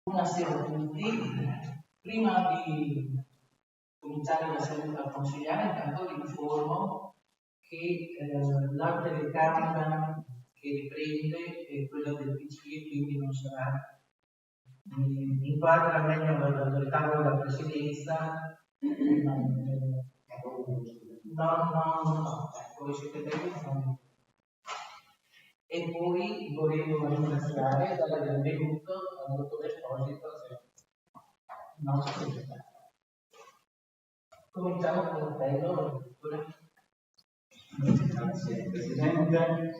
Buonasera a tutti. Prima di cominciare la seduta consigliare, intanto vi informo che la telecamera che riprende è quella del PC e quindi non sarà inquadra meglio dal tavolo della presidenza. No, voi siete televisioni. E poi volevo ringraziare e dare il benvenuto al dottor Esposito, il nostro segretario. Cominciamo con l'appello. Grazie Presidente.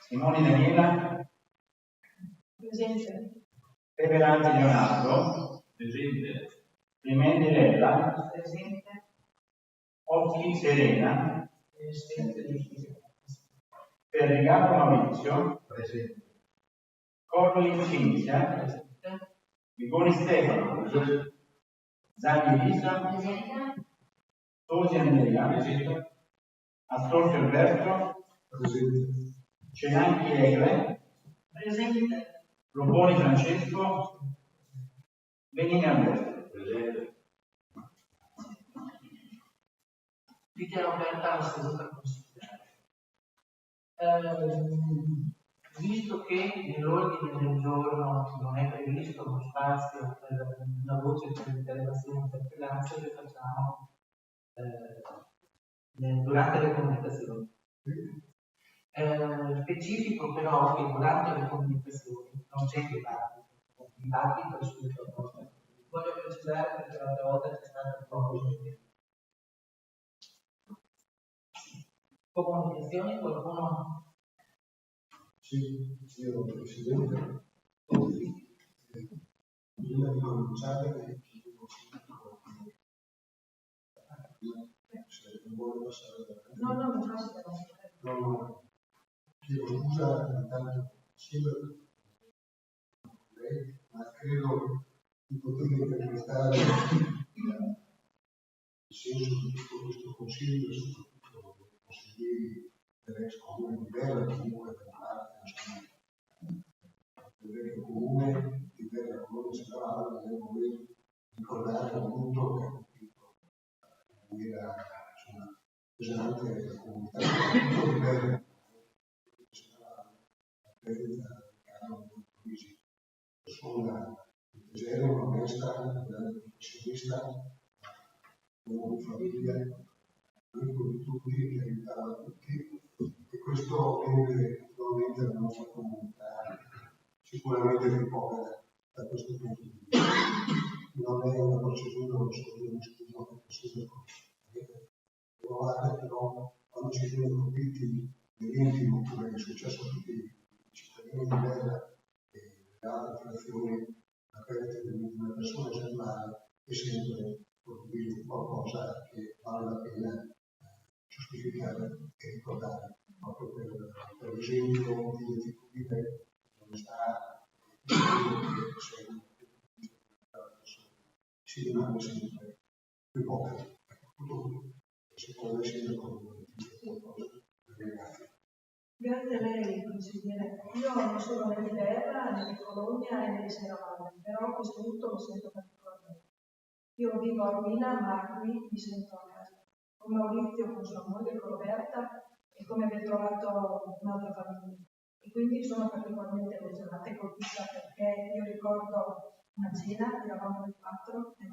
Simoni Daniela. Presente. Peperanti Leonardo. Presente. Clemente Lella. Presente. Occhi Serena. Presente. Ferrigato Maurizio. Presente. Corli Cinzia. Presente. Vigoni Stefano. Presente. Zaghi Elisa. Presente. Tosi Andrea. Presente. Astorfio Alberto. Presente. Cenanchi Egle. Presente. Loboni Francesco. Benini Alberto. Presente. Dichiaro aperta la seduta consigliare. Visto che nell'ordine del giorno non è previsto uno spazio per una voce per l'interrogazione e interpellanza, le facciamo durante le comunicazioni. Specifico però che durante le comunicazioni non c'è dibattito è sulle proposte. Voglio precisare perché l'altra volta c'è stato un po' così. Comunicazioni, qualcuno? Sì, io Presidente, prima di cominciare chiedo se non vuole passare da No, non faccio. No, chiedo scusa intanto insieme a lei, ma credo di poter interpretare il senso di tutto questo consiglio, soprattutto dei consiglieri dell'ex comune di Bella, comunque da parte del vecchio comune di Bella Colonna Centrale, nel momento di ricordare appunto che ha colpito in maniera pesante la comunità di Bella Centrale, la perdita di Carlo Luigi, persona integere, onesta, una grande professionista, uomo di famiglia, amico di tutti, che aiutava tutti, e questo rende naturalmente la nostra comunità sicuramente più povera da questo punto di vista. Non è una procedura, non solo di un studio che sindaco provare, però quando ci sono colpiti nell'intimo, come è successo a tutti i cittadini di Bella e le altre frazioni, la perdita di una persona esemplare è sempre colpire qualcosa che vale la pena giustificare e ricordare, proprio per l'esempio di dire dove sta si rimane sempre più poveri. Tutto secondo il sindaco qualcosa. Grazie. Grazie a lei, consigliere. Io non sono né di Terra, né di Bologna né di Serravalle, però questo lutto lo sento particolarmente. Io vivo a Ruina, ma qui mi sento a casa. Con Maurizio, con sua moglie, con Roberta, è come aver trovato un'altra famiglia. E quindi sono particolarmente emozionata e colpita perché io ricordo una cena, eravamo in 4 e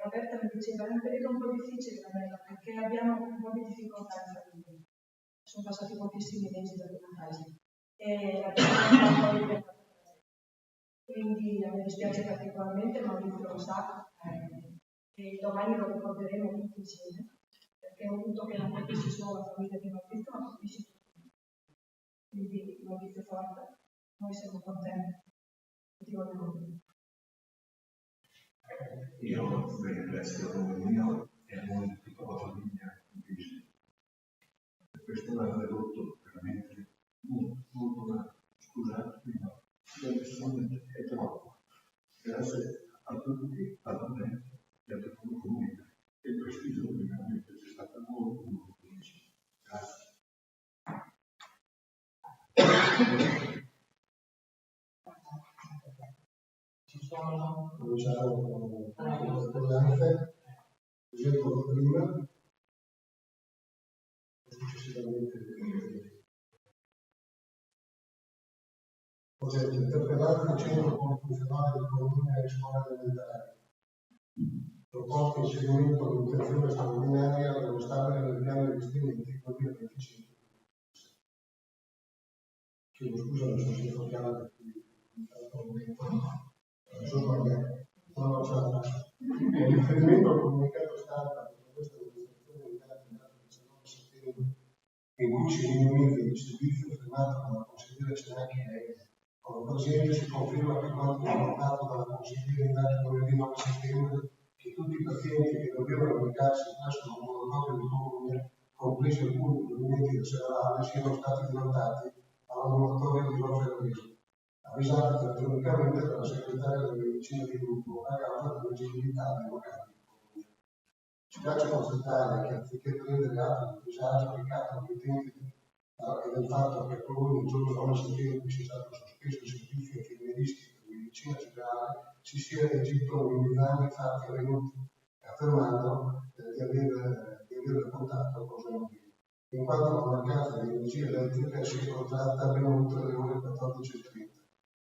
Roberta mi diceva è un periodo un po' difficile per me perché abbiamo un po' di difficoltà in famiglia. Sono passati pochissimi mesi da quella fase e la persona quindi mi dispiace particolarmente, Maurizio lo sa, e domani lo ricorderemo tutti insieme, perché è un punto che non colpisce solo la famiglia di Maurizio, ma colpisce tutti. Quindi Maurizio forte, noi siamo contenti. Io ringrazio il nome mio e a nome di tutta la famiglia di Gisele. Questo è un prodotto veramente molto grande. Scusate, ma è troppo. Grazie a tutti, a me e a tutta la comunità. E questi giorni veramente c'è stata molto difficile. Ci sono? Cominciamo con le tolleranze, esempio prima, e successivamente progetto interpellato il centro funzionale del comune e scuole elementari. Proposto inserimento di un'intenzione straordinaria dello stabile nel piano di investimenti 2025. Chiedo scusa, non sono stato chiaro per cui in questo momento sono sbagliato. No, ce la faccio. In riferimento al comunicato stampa di questa amministrazione in data 19 settembre, in cui si riunì il servizio firmato dalla consigliera Cenacchi Reis, con la presente si conferma che quanto riportato dalla consigliera in data lunedì 9 settembre, che tutti i pazienti che dovevano recarsi presso l'ambulatorio di comune, compresi alcuni provenienti da Serralve, siano stati dirottati all'ambulatorio di Roferoviso, avvisato elettronicamente dalla segretaria della medicina di gruppo a causa dell'agibilità dei locali di comune. Ci piace constatare che anziché prendere atto del disagio recato agli utenti e del fatto che a Cologno il giorno 9 settembre sia stato sospeso il servizio infermieristico di medicina generale, si sia reagito minimizzando i fatti avvenuti, affermando di aver raccontato cose non vere, in quanto la mancanza di energia elettrica si è protratta ben oltre le ore 14:30.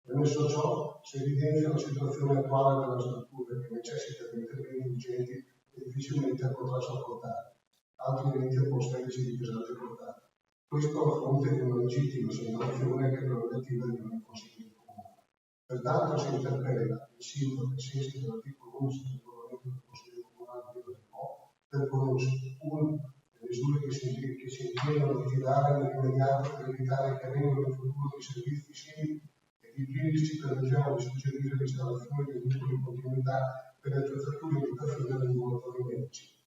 Premesso ciò, si evidenzia la situazione attuale della struttura che necessita di interventi urgenti e difficilmente potrà sopportare altri eventi atmosferici di pesante portata. Questo a fronte di una legittima segnalazione che è prerogativa di ogni consiglio comune. Pertanto si interpella il sindaco, ai sensi dell'articolo 11 del regolamento del Consiglio Comunale di Roma, per conoscere 1. Le misure che si intendono attivare nell'immediato per evitare che avvengano in futuro dei servizi simili e di primis ci permettiamo di suggerire l'installazione di misure in continuità per le attrezzature di indicazione degli ambulatori medici.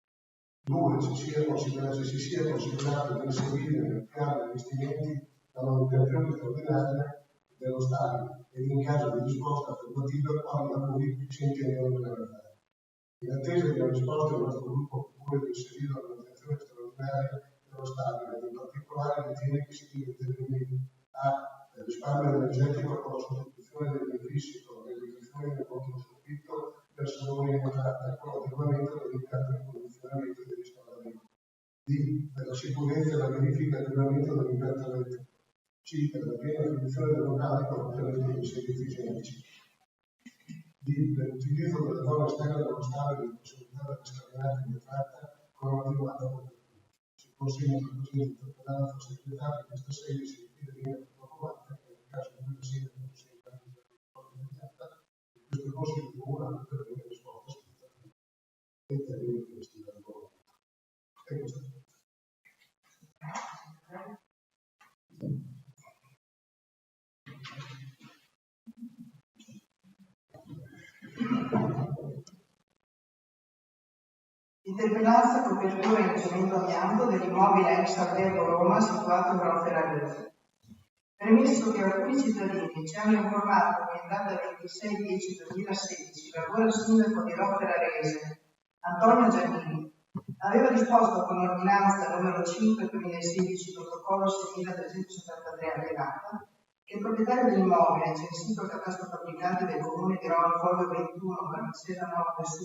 2. Se si sia considerato di inserire nel piano di investimenti la manutenzione straordinaria dello stadio ed in caso di risposta affermativa quali lavori si intendono realizzare. In attesa di una risposta del nostro gruppo propone di inserire la manutenzione straordinaria dello stadio ed in particolare ritiene che si deve intervenire a risparmio energetico con la sostituzione degli infissi con l'elettrificazione del controsoffitto del salone in entrata e con l'adeguamento dell'impianto di condizionamento e di riscaldamento. D. Per la sicurezza e la verifica dell'adeguamento dell'impianto elettrico. C. Per la piena fruizione del locale con l'ottenimento dei servizi igienici. D. Per l'utilizzo della zona esterna dello stadio e di possibilità della scalinata in entrata con un'adeguata copertura. Si consegna la presente interpellanza al segretario in questa sede si richiede viene approvata che nel caso in cui la sede non sia in grado di risposta immediata, questo consiglio comunale per avere risposta scritta nei termini previsti dal regolamento. E questo è tutto. Interpellanza copertura in cemento amianto dell'immobile ex albergo Roma situato in Roma Ferragosto. Premesso che alcuni cittadini ci hanno informato che in data 26/10/2016 l'allora sindaco di Roma Ferrarese, Antonio Giannini, aveva disposto con ordinanza numero 5/2016 protocollo 6373 allenata che il proprietario dell'immobile, censito al catasto fabbricante del comune di Roma Foglio 21, Marcella 9 su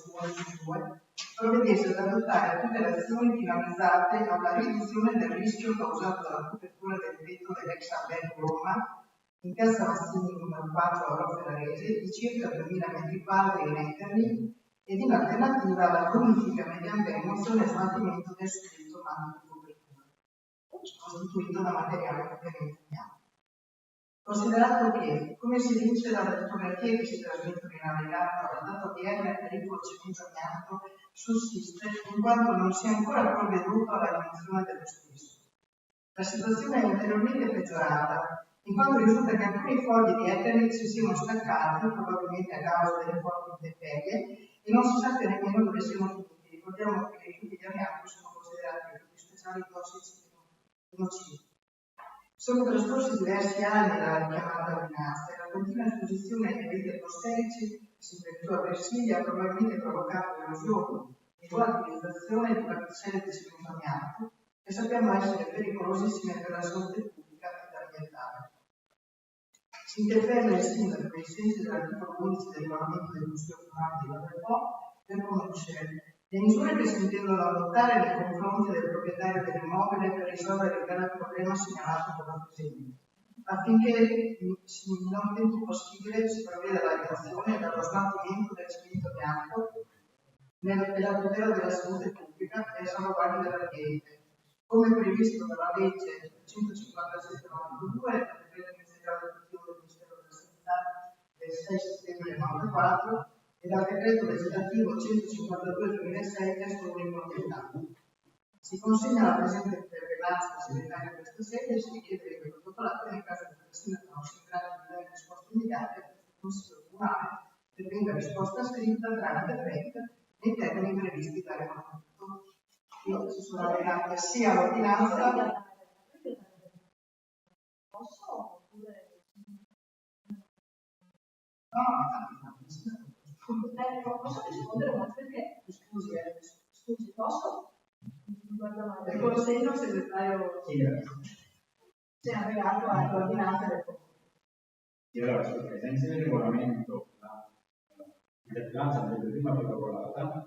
1 provvedesse ad adottare tutte le azioni finalizzate alla riduzione del rischio causato dalla copertura del tetto dell'ex albergo Roma in piazza Mazzini numero 4 a Roma Ferrarese di circa 2000 metri quadri in eterni ed in alternativa alla bonifica mediante rimozione e smaltimento del suddetto manto di copertura, costituito da materiale ovviamente amianto. Considerato che, come si evince dalle fotografie che si trasmettono in allegato alla data odierna, il pericolo cemento amianto sussiste in quanto non si è ancora provveduto alla rimozione dello stesso. La situazione è ulteriormente peggiorata, in quanto risulta che alcuni fogli di Ethernet si siano staccati, probabilmente a causa delle forti intemperie, e non si sa nemmeno dove siano finiti. Ricordiamo che i rifiuti di amianto sono considerati rifiuti speciali tossici e nocivi. Sono trascorsi diversi anni dalla richiamata ordinanza e la continua esposizione ai livelli atmosferici che si effettua a Versiglia ha probabilmente provocato erosioni e volatilizzazione di particelle di cemento amianto che sappiamo essere pericolosissime per la salute pubblica ed ambientale. Si interpella il sindaco ai sensi dell'articolo 11 del regolamento del Consiglio Comunale di Valle per conoscere le misure che si intendono adottare nei confronti del proprietario dell'immobile per risolvere il grave problema segnalato con la presente, affinché in tempo possibile si provveda alla redazione e allo smaltimento del spirito bianco nella tutela della salute pubblica e a salvaguardia dell'ambiente, come previsto dalla legge 157/92 del decreto ministeriale attuativo del Ministero della Sanità del 6 settembre 1994 e dal decreto legislativo 152/2006 testo unico ambientale. Si consegna la presente interpellanza al segretario di questa sede e si richiede che il protocollato nel caso di che il sindaco non sia in grado di dare risposta immediata al Consiglio Comunale pervenga risposta scritta tramite PEC nei termini previsti dal regolamento. Io ci sono allegate sia l'ordinanza. Posso oppure posso rispondere ma perché? Scusi, posso? Guarda male. Il consegno al segretario si è allegato all'ordinanza del E allora, ai sensi del regolamento, l'interpellanza andrebbe prima protocollata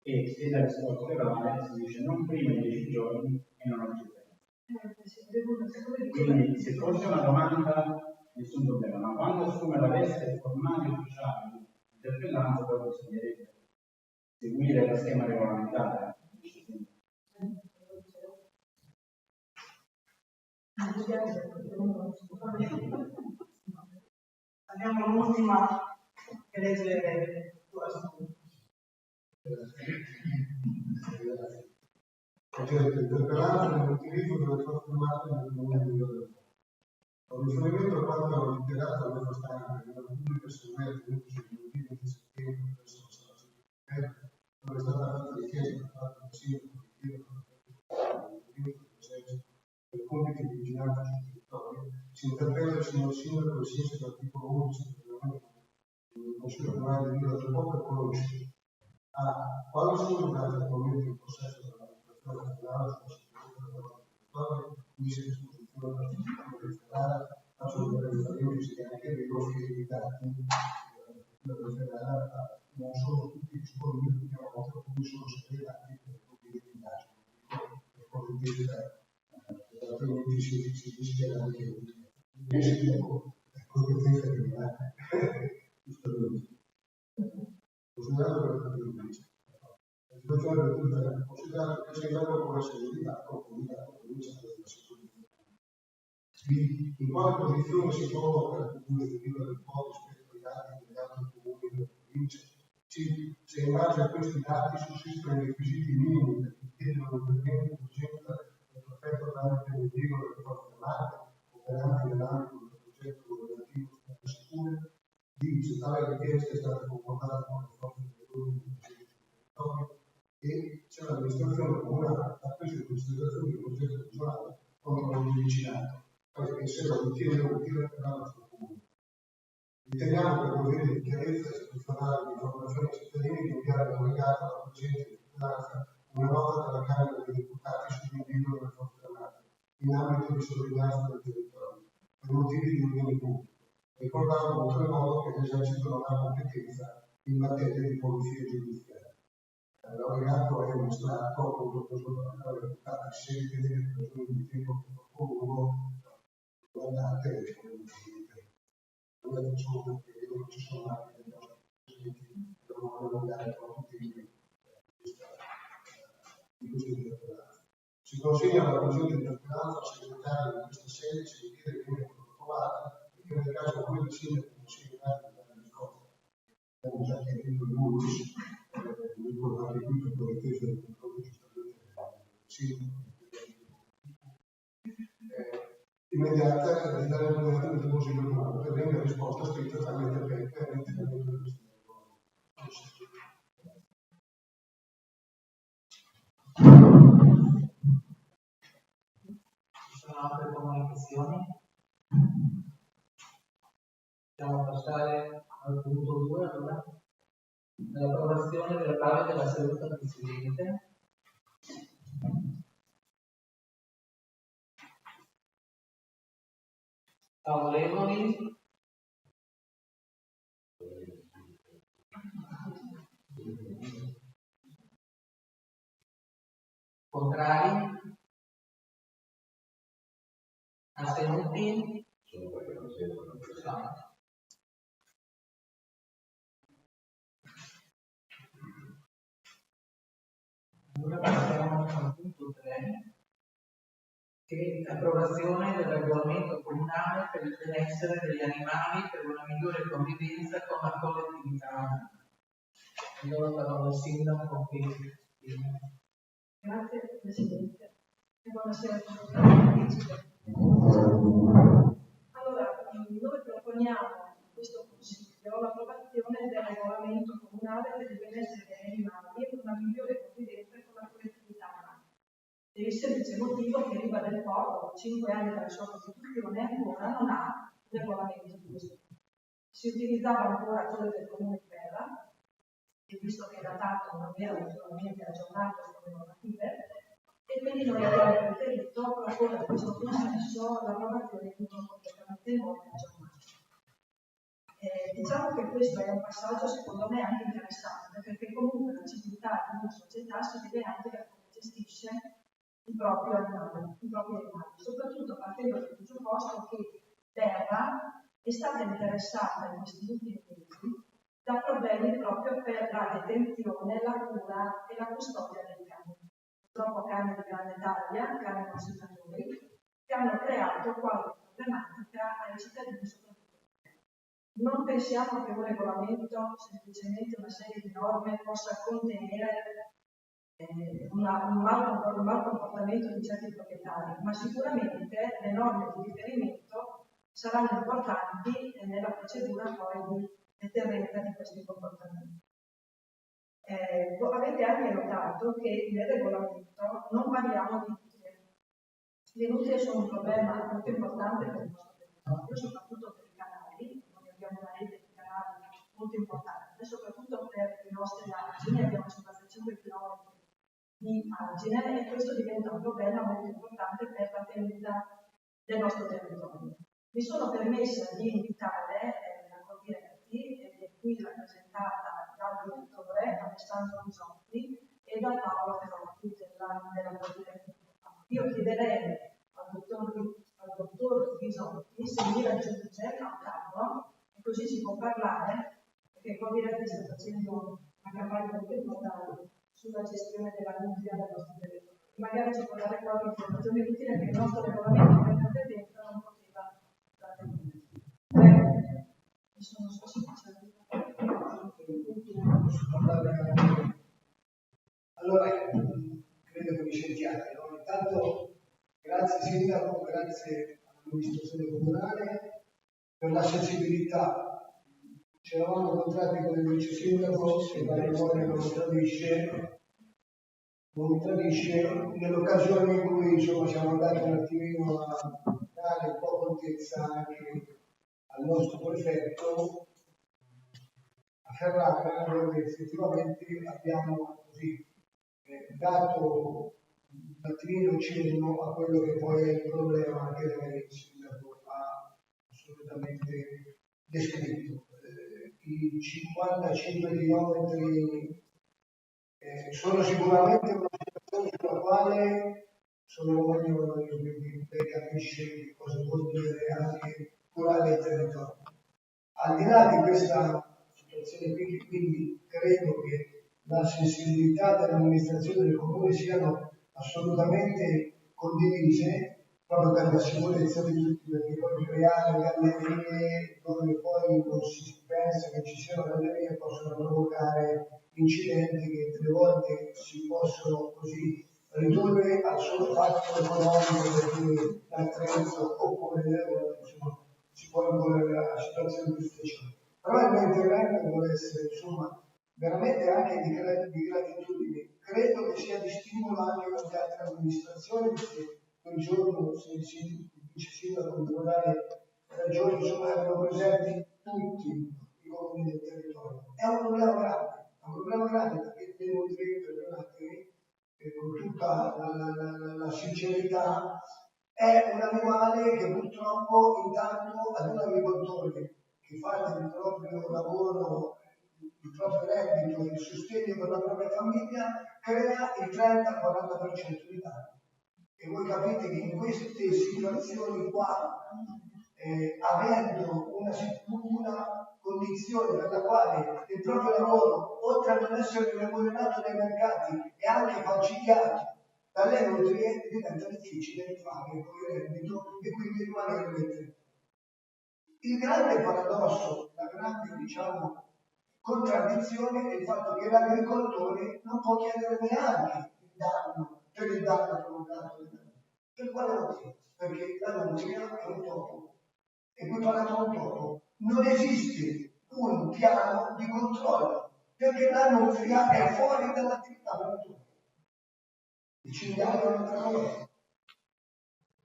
e se la risposta orale si dice non prima di 10 giorni e non oggi. Quindi se fosse una domanda nessun problema, ma quando assume la veste formale e ufficiale di interpellanza poi bisognerebbe seguire lo schema regolamentare. Abbiamo l'ultima che legge Oggetto interpellato nell'utilizzo delle forze armate nel domicilio del fuoco. Con riferimento a quanto dichiarato a Metro Stampa nella pubblica assemblea tenutosi il 20 settembre presso la sala Giudice, dove è stata fatta richiesta da parte del sindaco di Piero per compiti di vigilanza sul territorio, si interpella il signor sindaco ai sensi dell'articolo 11 del regolamento del Consiglio Comunale di Villa del Po per conoscere a. Quali sono i dati attualmente in possesso dell'amministrazione comunale sulla sicurezza del nostro territorio, quindi si disposizione della struttura referale, faccio vedere riferimenti anche dei nostri dati della referale non sono tutti disponibili, perché a volte alcuni sono segretati per i compiti di indagine, per cosiddetta altrimenti si rischia anche il competenza criminale. Giustamente. Considerato per il giudice. La situazione è tutta considerata che c'è dato può essere indicato o comunicato con il centro della sicurezza. In quale posizione si colloca il comune di Villa del Po rispetto ai dati degli altri comuni della provincia? Se in base a questi dati sussistono i requisiti minimi per chiedere un intervento d'urgenza del prefetto tramite il impiego delle forze armate operanti nell'ambito del progetto governativo Strade Sicure, se tale richiesta è stata concordata con le forze dell'ordine del territorio e se l'amministrazione comunale ha preso in considerazione il progetto regionale come di vicinato, perché se lo ritiene utile per la nostra comune. Riteniamo per motivi di chiarezza istituzionale di informazione ai cittadini di inviare allegata alla presente interpellanza una nota della Camera dei Deputati sull'invio delle forze armate in ambito di sorveglianza del territorio per motivi di ordine pubblico, ricordando oltremodo che l'esercito non ha competenza in materia di polizia giudiziaria. L'allegato è un estratto appunto preso dalla Camera dei Deputati, se ritenete per ragioni di tempo troppo lungo, guardate e noi facciamo perché non ci sono anche dei nostri presidenti per non allungare troppo tempo di questa interpellanza. Si consegna la presente interpellanza al segretario di questa sede, si richiede che venga protocollata e che nel caso come il sindaco non sia in grado di dare risposta. Abbiamo già chiarito il multis, anche qui per la difesa del controllo giustamente del sindaco. Immediata di dare immediatamente il Consiglio Comunale per venga risposta scritta tramite PEC e all'interno di questo Ci sono altre comunicazioni? Possiamo passare al punto 2 allora. L'approvazione verbale della seduta precedente. Favorevoli? Contrari? Astenuti? Solo perché non seguono il Sono. Allora passiamo al punto 3, che è l'approvazione del regolamento comunale per il benessere degli animali per una migliore convivenza con la collettività. Io la parola al sindaco qui. Grazie Presidente e buonasera a tutti. Allora, noi proponiamo a questo Consiglio l'approvazione del regolamento comunale per il benessere degli animali e una migliore convivenza con la collettività. Per il semplice motivo che Riva del Po, dopo 5 anni dalla sua costituzione, ancora non ha un regolamento di questo tipo. Si utilizzava ancora quello del Comune di Ferra, e visto che è datato non era naturalmente aggiornato sulle normative, e quindi noi abbiamo preferito proporre a questo consenso l'approvazione di uno completamente nuovo e aggiornato. Diciamo che questo è un passaggio secondo me anche interessante, perché comunque la civiltà di una società si vede anche da come gestisce i propri animali, soprattutto partendo dal presupposto che Terra è stata interessata in questi ultimi mesi da problemi proprio per la detenzione, la cura e la custodia dei cani. Purtroppo cani di grande taglia, cani masticatori, che hanno creato qualche problematica ai cittadini soprattutto. Non pensiamo che un regolamento, semplicemente una serie di norme, possa contenere un mal comportamento di certi proprietari, ma sicuramente le norme di riferimento saranno importanti nella procedura poi di deterrenza di questi comportamenti. Avete anche notato che nel regolamento non parliamo di nutrie. Le nutrie sono un problema molto importante per il nostro territorio, soprattutto per i canali. Noi abbiamo una rete di canali molto importante, soprattutto per i nostri argini, abbiamo 55 km di argine e questo diventa un problema molto importante per la tenuta del nostro territorio. Mi sono permessa di invitare la Coldiretti, ed è qui rappresentata dal direttore Alessandro Bisotti e da Paolo Perotti della Coldiretti. Io chiederei al dottor Bisotti se mi raggiunge a tavolo e così si può parlare, perché Coldiretti sta facendo una campagna molto importante sulla gestione della nutria del nostro territorio. Magari ci può dare qualche informazione utile che il nostro regolamento per competenza non poteva dare. Mi sono specificato. Allora, credo che mi sentiate, no? Intanto grazie Sindaco, grazie all'amministrazione comunale per la sensibilità. Ci eravamo incontrati con il vice sindaco che la memoria non mi tradisce nell'occasione in cui insomma, siamo andati un attimino a dare un po' contezza anche al nostro prefetto a Ferrara, dove effettivamente abbiamo così dato un attimino cenno a quello che poi è il problema che lei, il sindaco, ha assolutamente descritto. I 55 chilometri sono sicuramente una situazione sulla quale sono ognuna, quindi lei capisce che cosa vuol dire anche curare il territorio. Al di là di questa situazione qui, che quindi credo che la sensibilità dell'amministrazione del comune siano assolutamente condivise, proprio per la sicurezza di tutti, perché poi creare gallerie dove poi non si pensa che ci siano gallerie possono provocare incidenti che delle volte si possono così ridurre al solo fatto economico, perché dal Trento oppure insomma, si può imporre la situazione più speciale. Però il mio intervento vuole essere insomma veramente anche di gratitudine. Credo che sia di stimolo anche per le altre amministrazioni, perché quel giorno se il vice sindaco di dare ragione, insomma erano presenti tutti i comuni del territorio. È un problema grande perché devo dire, perdonatemi, con tutta la sincerità, è un animale che purtroppo intanto ad un agricoltore che fa del proprio lavoro il proprio reddito e il sostegno per la propria famiglia, crea il 30-40% di danni. E voi capite che in queste situazioni qua, avendo una condizione per la quale il proprio lavoro, oltre a non essere remunerato dai mercati, è anche falcidiato dalle nutrie, diventa difficile fare poi il reddito e quindi rimanere nel tempo. Il grande paradosso, la grande, contraddizione è il fatto che l'agricoltore non può chiedere neanche il danno per il danno provocato. Per quale motivo? Perché la nutria è un topo. Equiparato a un topo. Non esiste un piano di controllo, perché la nutria è fuori dall'attività produttiva. I cinghiali è un'altra cosa.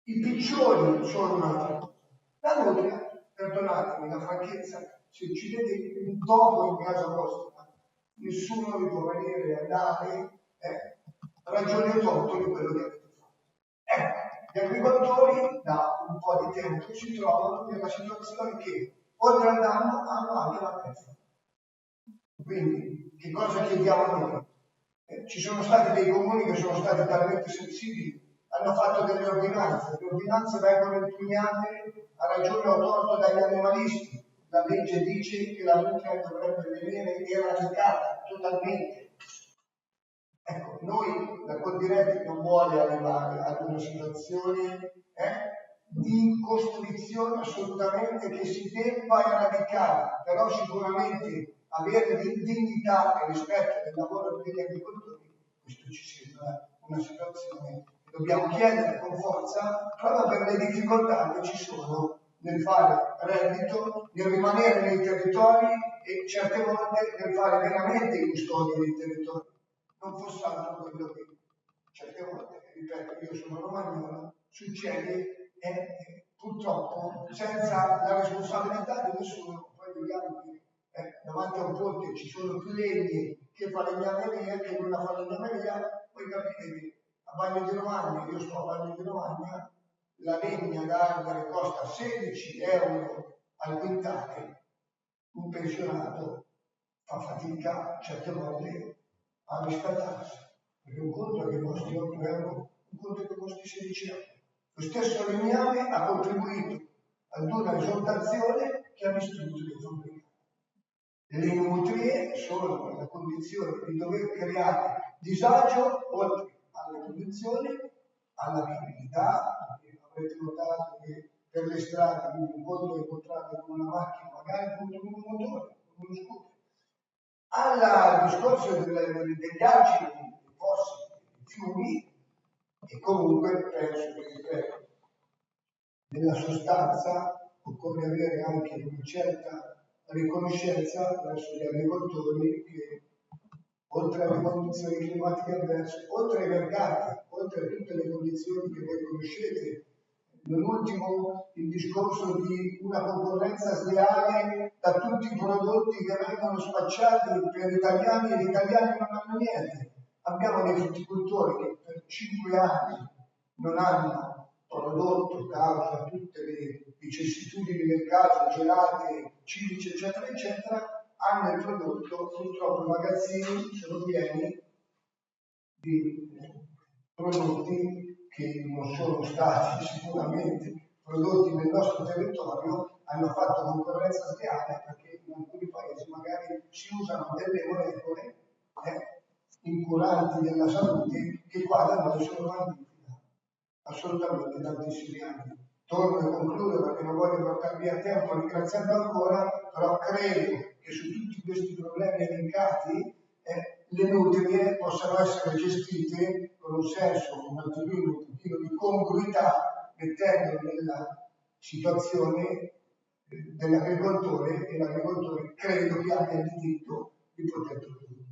I piccioni sono un'altra cosa. La nutria, perdonatemi la franchezza, se uccidete un topo in casa vostra, nessuno vi può venire a dare ragione o torto di quello che avete fatto. Gli agricoltori da un po' di tempo si trovano nella situazione che oltre al danno hanno anche la beffa. Quindi che cosa chiediamo noi? Ci sono stati dei comuni che sono stati talmente sensibili, hanno fatto delle ordinanze, le ordinanze vengono impugnate a ragione o torto dagli animalisti. La legge dice che la nutria dovrebbe venire eradicata totalmente. Ecco, noi, la Coldiretti non vuole arrivare ad una situazione di costrizione assolutamente che si debba eradicare, però sicuramente avere dignità e rispetto del lavoro degli agricoltori, questo ci sembra una situazione che dobbiamo chiedere con forza, proprio per le difficoltà che ci sono nel fare reddito, nel rimanere nei territori e certe volte nel fare veramente i custodi dei territori. Non fosse altro quello che certe volte, ripeto, io sono romagnolo, succede purtroppo senza la responsabilità di nessuno. Poi vediamo che davanti a un ponte ci sono più legni che falegnameria che in una falegnameria. Voi capite che a Bagno di Romagna, io sto a Bagno di Romagna, la legna da albero costa 16 euro al quintale, un pensionato fa fatica certe volte a riscaldarsi, perché un conto che costi 8 euro, un conto che costi 16 euro. Lo stesso legname ha contribuito ad una esortazione che ha distrutto le fabbriche. Le nutrie sono nella condizione di dover creare disagio oltre alle condizioni, alla viabilità, perché avrete notato che per le strade un conto incontrate con una macchina, magari con un motore, con uno scooter. Al discorso degli argini, dei fossi, dei fiumi, e comunque penso che nella sostanza occorre avere anche una certa riconoscenza verso gli agricoltori che, oltre alle condizioni climatiche avverse, oltre ai mercati, oltre a tutte le condizioni che voi conoscete, non ultimo il discorso di una concorrenza sleale da tutti i prodotti che vengono spacciati per italiani e gli italiani non hanno niente. Abbiamo dei frutticoltori che per 5 anni non hanno prodotto, causa tutte le vicissitudini del caso, gelate, civici, eccetera, eccetera, hanno il prodotto, purtroppo i magazzini sono pieni di prodotti che non sono stati sicuramente prodotti nel nostro territorio, hanno fatto concorrenza sleale perché in alcuni paesi magari si usano delle molecole incuranti della salute che qua da noi sono magnifiche, assolutamente tantissimi anni. Torno a concludere perché non voglio portare via tempo ringraziando ancora, però credo che su tutti questi problemi elencati le nutrie possano essere gestite con un senso, un pochino di congruità, mettendo nella situazione dell'agricoltore, e l'agricoltore credo che abbia il diritto di poter produrre.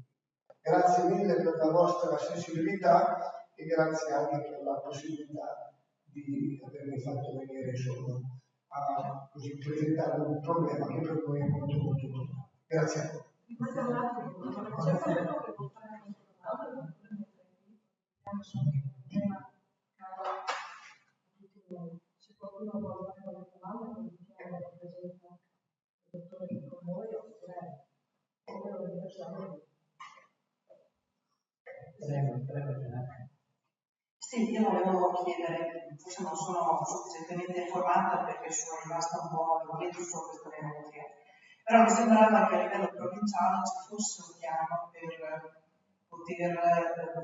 Grazie mille per la vostra sensibilità e grazie anche per la possibilità di avermi fatto venire insomma a così presentare un problema che per noi è molto molto importante. Grazie a voi. Se qualcuno vuole fare una domanda, non diciamo la presenza del dottore con noi oppure Sì, io volevo chiedere, forse non sono sufficientemente informata perché sono rimasta un po' indietro su questa memoria, però mi sembrava che a livello provinciale ci fosse un piano per poter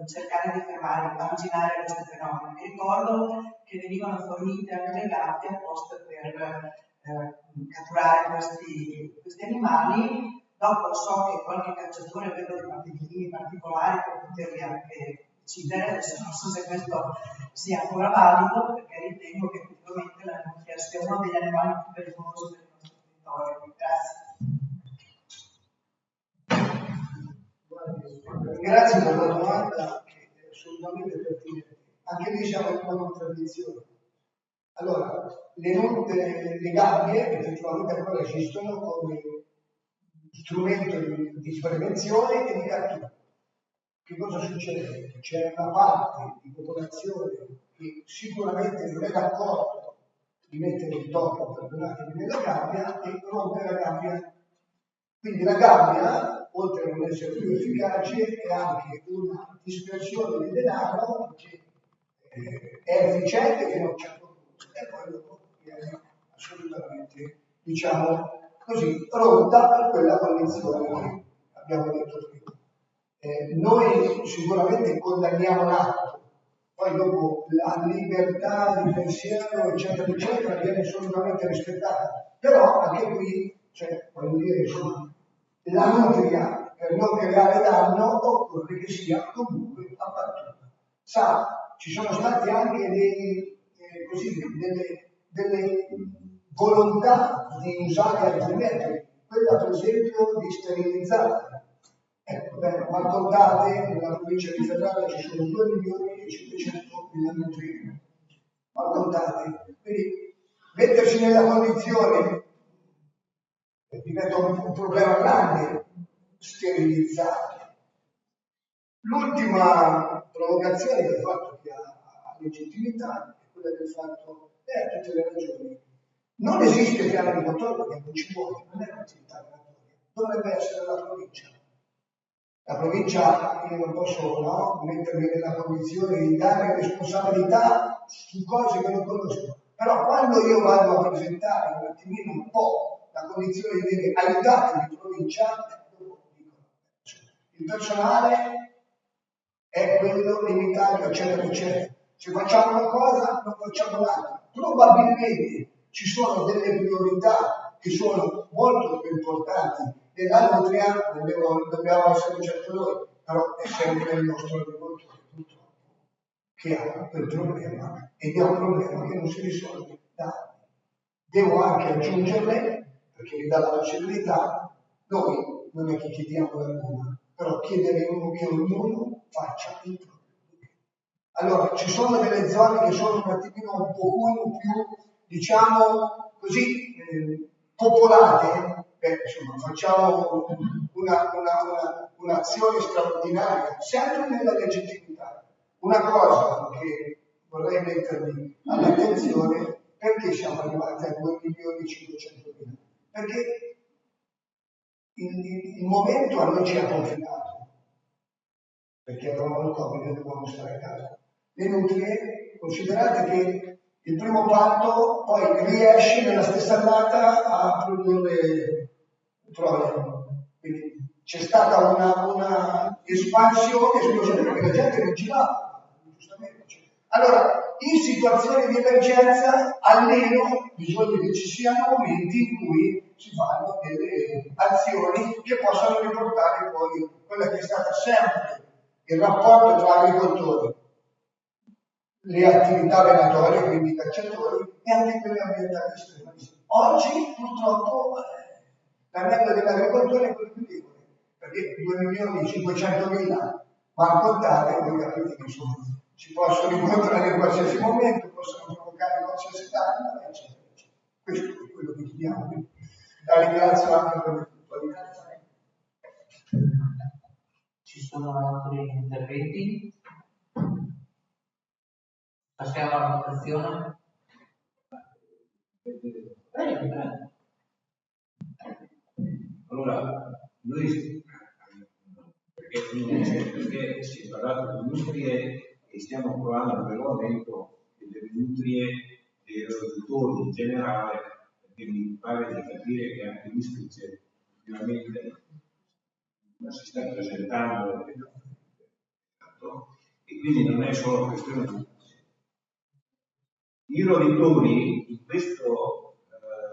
cercare di fermare, arginare questo fenomeno. Mi ricordo che venivano fornite anche le gabbie apposta per catturare questi animali. Dopo so che qualche cacciatore vedo dei pannellini particolari per poterli anche uccidere, adesso non so se questo sia ancora valido, perché ritengo che effettivamente la mucchia sia uno degli animali più pericolosi del nostro territorio. Grazie. Grazie per la domanda che è assolutamente pertinente. Anche lì siamo in una contraddizione. Allora, le gabbie effettivamente ancora esistono come strumento di prevenzione e di cattura. Che cosa succede? C'è una parte di popolazione che sicuramente non è d'accordo di mettere il topo, perdonatemi, nella gabbia e rompe la gabbia. Quindi la gabbia, oltre a non essere più efficace, è anche una dispersione di denaro che è efficiente fino a un certo punto e poi dopo viene assolutamente, diciamo così, rotta per quella condizione che abbiamo detto prima. Noi sicuramente condanniamo l'atto, poi dopo la libertà di pensiero, eccetera, eccetera, viene assolutamente rispettata. Però anche qui, cioè, voglio dire, insomma, la nutria per non creare danno occorre che sia comunque abbattuta. Sa, ci sono stati anche delle volontà di usare altri metodi, quella per esempio di sterilizzare. Ecco, ma contate, nella provincia di Ferrara ci sono 2.500.000 nutrie, ma contate. Quindi mettersi nella condizione diventa un problema grande, sterilizzare. L'ultima provocazione che ha fatto, che ha legittimità, è quella del fatto, ha tutte le ragioni. Non esiste piano di controllo perché non ci vuole, non è un'attività migratoria, dovrebbe essere la provincia. La provincia, io non posso mettermi nella condizione di dare responsabilità su cose che non conosco, però quando io vado a presentare un attimino un po' la condizione di dire aiutatemi in provincia, il personale è quello limitato, eccetera, eccetera. Se facciamo una cosa, non facciamo l'altra. Probabilmente ci sono delle priorità che sono molto più importanti della nutria, dobbiamo essere certi noi, però è sempre il nostro agricoltore purtroppo che ha quel problema ed è un problema che non si risolve da anni. Devo anche aggiungerle, perché mi dà la possibilità, noi non è che chiediamo la luna, però chiederemo che ognuno faccia il proprio. Allora, ci sono delle zone che sono un attimino un pochino più, diciamo così, popolate. Insomma, facciamo un'azione straordinaria, sempre nella legittimità. Una cosa che vorrei mettervi all'attenzione, perché siamo arrivati a 2.500.000? Perché il momento a noi ci ha confinato, perché avevamo il Covid e dovevamo stare a casa. Le nutrie, considerate che il primo parto poi riesce nella stessa annata a produrre prole. Quindi c'è stata una espansione esplosiva perché la gente non girava, giustamente. Allora, in situazioni di emergenza, almeno bisogna che ci siano momenti in cui si fanno delle azioni che possano riportare poi quella che è stata sempre il rapporto tra agricoltori, le attività venatorie, quindi i cacciatori, e anche quelle ambientaliste. Oggi, purtroppo, l'ambito dell'agricoltore è quello più debole, perché 2.500.000 ma contate, voi capite che insomma, si possono incontrare in qualsiasi momento, possono provocare qualsiasi danno, eccetera, eccetera. Questo è quello che chiediamo. La ringrazio anche per le puntualità. Ci sono altri interventi? Passiamo alla votazione. Allora, noi perché si è parlato di industrie e stiamo provando un regolamento delle nutrie dei produttori in generale, perché mi pare di capire che anche l'ISPIC finalmente si sta presentando e quindi non è solo questione di i roditori in questo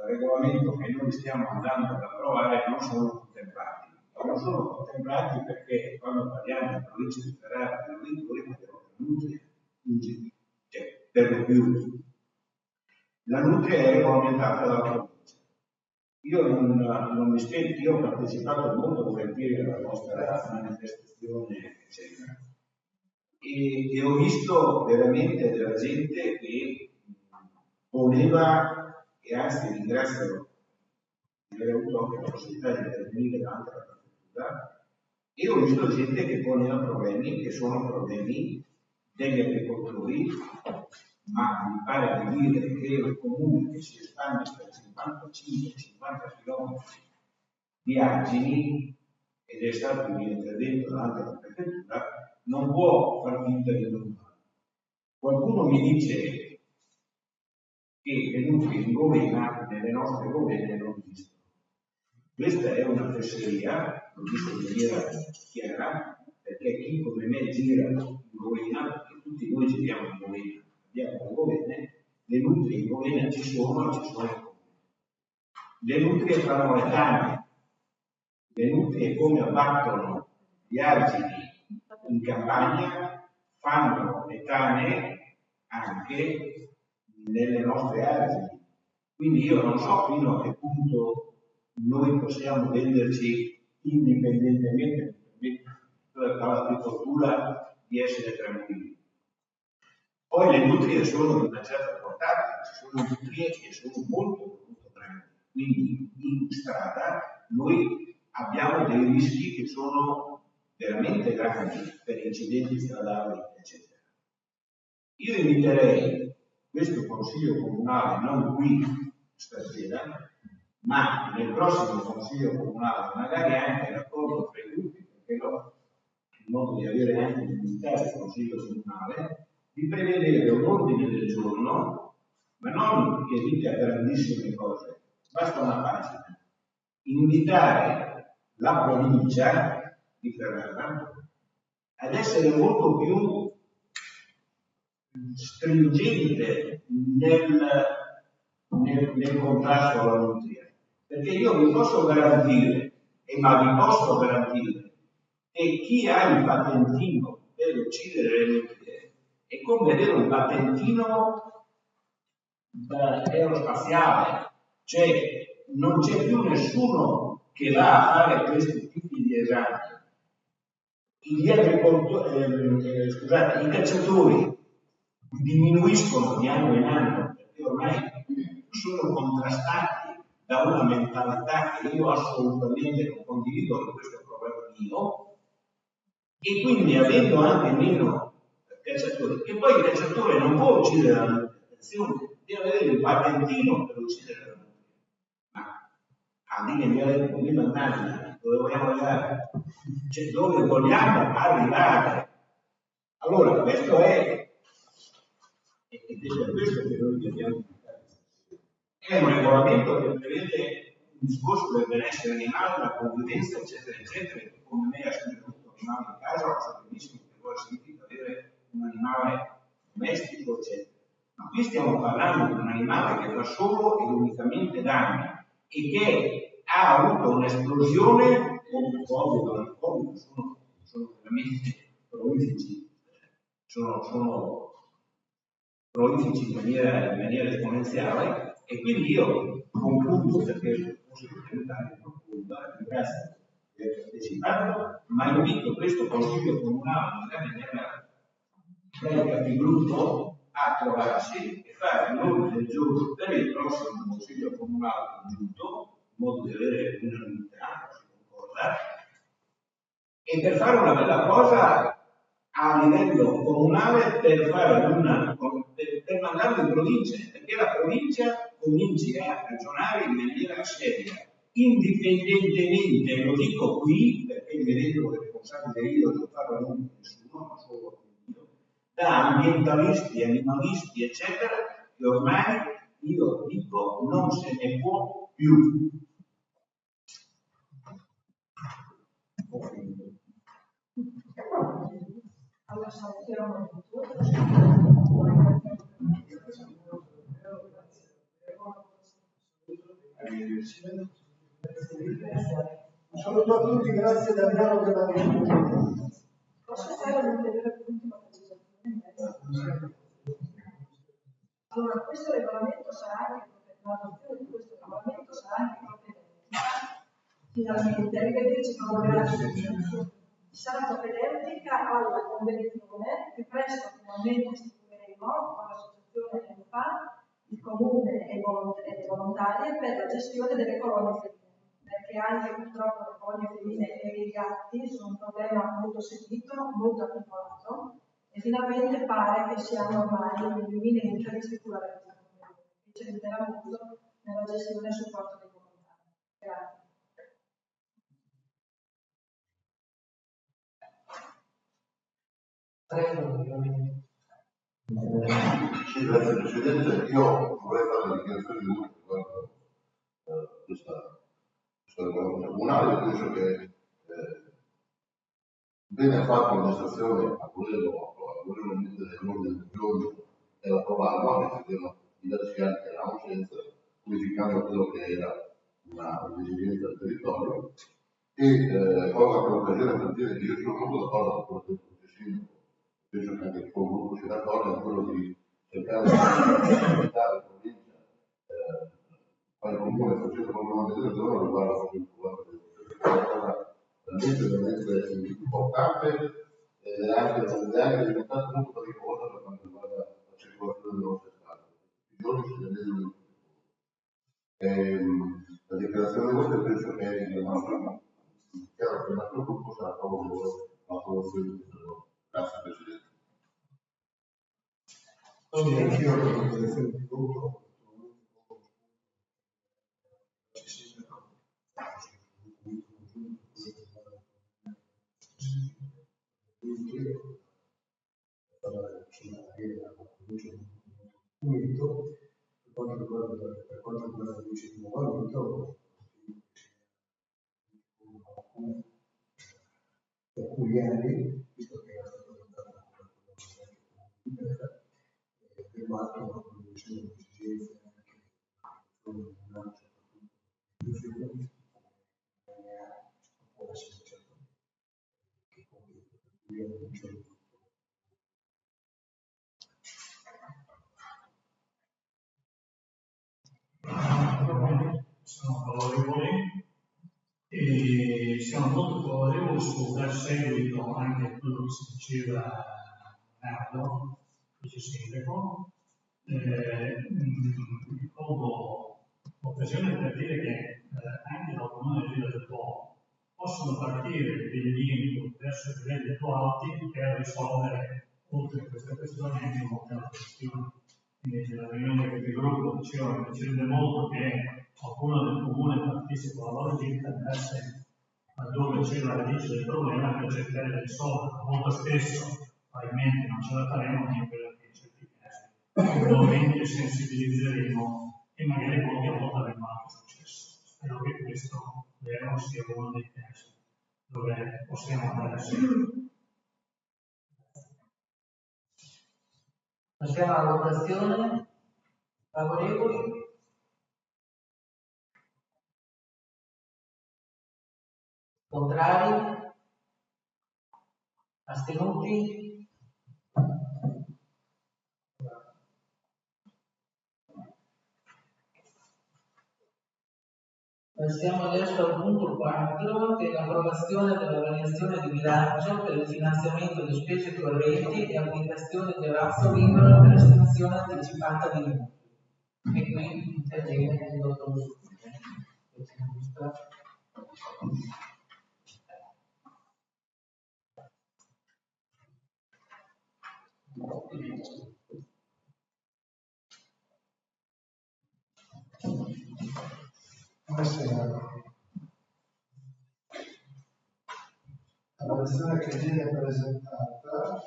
regolamento che noi stiamo andando ad approvare non sono contemplati. Non sono contemplati perché quando parliamo di provincia di Ferrara e di roditori parliamo di nutria, cioè per lo più la nutria è regolamentata dalla provincia. Io non mi spiego, io ho partecipato molto volentieri alla vostra manifestazione, eccetera. E ho visto veramente della gente che poneva, e anzi ringrazio di aver avuto anche la possibilità di intervenire davanti alla prefettura, e ho visto gente che poneva problemi che sono problemi degli agricoltori, ma mi pare di dire che il comune che si espande per 55-50 km di argini, ed è stato un intervento davanti alla prefettura, non può far finta di nulla. Qualcuno mi dice che le nutrie in Govena, nelle nostre Govene, non esistono. Questa è una fesseria, lo dico in maniera chiara, perché chi come me gira in Govena, perché tutti noi giriamo in Govena, abbiamo le Govene, le nutrie in Govena ci sono in comune. Le nutrie fanno le tane, le nutrie come abbattono gli argini in campagna, fanno le tane anche nelle nostre argini. Quindi io non so fino a che punto noi possiamo venderci indipendentemente dall'agricoltura di essere tranquilli. Poi le nutrie sono di una certa portata, ci sono nutrie che sono molto grandi. Quindi in strada noi abbiamo dei rischi che sono veramente grandi per incidenti stradali, eccetera. Io inviterei questo Consiglio Comunale, non qui stasera, ma nel prossimo Consiglio Comunale, magari anche d'accordo tra i gruppi, perché ho il modo di avere anche l'unità del Consiglio Comunale, di prevedere un ordine del giorno, ma non che dica grandissime cose, basta una pagina, invitare la provincia di Ferrara ad essere molto più stringente nel contrasto alla nutria, perché io vi posso garantire, che chi ha il patentino per uccidere le nutrie è come avere un patentino aerospaziale, cioè non c'è più nessuno che va a fare questi tipi di esami. I cacciatori diminuiscono di anno in anno perché ormai sono contrastati da una mentalità che io assolutamente non condivido, che questo è un problema mio, e quindi avendo anche meno cacciatori, che poi il cacciatore non può uccidere la nutria, deve avere il patentino per uccidere la nutria. Ma a dire mi ha detto 1000 anni, dove vogliamo arrivare? Cioè dove vogliamo arrivare? Allora, questo è, ed è per questo che noi abbiamo è un regolamento che prevede un discorso del benessere animale, la convivenza, eccetera, eccetera, che come me ha sempre avuto un animale in casa, lo so benissimo che cosa significa avere un animale domestico, eccetera. Ma qui stiamo parlando di un animale che fa solo ed unicamente danni e che ha avuto un'esplosione come il Covid, sono veramente prolifici, sono prolifici in maniera esponenziale, e quindi io concludo perché forse grazie di aver partecipato, ma invito questo Consiglio Comunale nel capigruppo a trovarsi e fare un ordine del giorno per il prossimo Consiglio Comunale congiunto, in modo di avere un'unità, si concorda, e per fare una bella cosa a livello comunale per mandarlo in provincia, perché la provincia cominci a ragionare in maniera seria, indipendentemente, lo dico qui perché mi rendo responsabile io, non parlo non di nessuno, ma solo io, da ambientalisti, animalisti, eccetera, che ormai io dico non se ne può più. Allora salutiamo tutti. Un saluto a tutti, grazie Damiano per la visita. Posso fare un'ulteriore ultima precisazione? Allora, questo regolamento sarà anche l'adozione di questo regolamento sarà anche propedeutica. Finalmente, arrivederci con grazie. Sarà propedeutica alla convenzione che presto finalmente stipuleremo con l'associazione ENFA, il comune e le volontarie per la gestione delle colonie felline. Perché anche purtroppo le colonie felline e i gatti sono un problema molto sentito, molto articolato e finalmente pare che siamo ormai nell'imminenza di stipulare questa convenzione che ci aiuterà molto nella gestione e supporto dei volontari. Grazie. Sì, grazie Presidente. Io vorrei fare una dichiarazione di voto riguardo questa regolamento comunale. Penso che bene ha fatto l'amministrazione a volerlo mettere all'ordine del giorno e approvarlo, anche se erano diversi anni che eravamo senza, modificando quello che era un'esigenza del territorio. E colgo quell'occasione per dire che io sono molto d'accordo con quello che dice il Sindaco. Penso che anche il suo gruppo sia d'accordo in quello di cercare di aiutare la provincia, fare comune, facendo come del giorno riguardo proprio il governo veramente importante ed è anche diventato molto pericolosa per quanto riguarda la circolazione delle nostre strade. I giorni si vedono la dichiarazione di voto penso che il nostro gruppo sarà favorevole all'approvazione di questo lavoro. Grazie Presidente. Anch'io ho la dichiarazione di voto. Per quanto riguarda invece il movimento, per alcuni anni, visto che era stato adottato per quanto proprio diciamo esigenze anche di bilancio soprattutto può essere certo che poi sono favorevoli e siamo molto favorevoli su dar seguito anche a quello che si diceva Nardo, vice sindaco. Colgo l'occasione per dire che anche dal comune di Villa del Po possono partire degli input verso i livelli più alti per risolvere oltre a questa questione anche molte altre questioni. Quindi nella riunione che il gruppo diceva mi rende molto che qualcuno del comune partecipa alla loro vita andasse laddove c'è la radice del problema per cercare di risolverlo. Molto spesso probabilmente non ce la faremo neanche perché in certi casi nuovamente sensibilizzeremo e magari qualche volta avremo anche successo. Spero che questo vero sia uno dei casi dove possiamo andare assieme. Passiamo alla votazione. Favorevoli? Contrari? Astenuti? Passiamo adesso al punto 4, che è l'approvazione dell'organizzazione di bilancio per il finanziamento di spese correnti e applicazione del razzo minimo per l'estinzione anticipata di mutui. E qui interviene il dottor Buonasera. La versione che viene presentata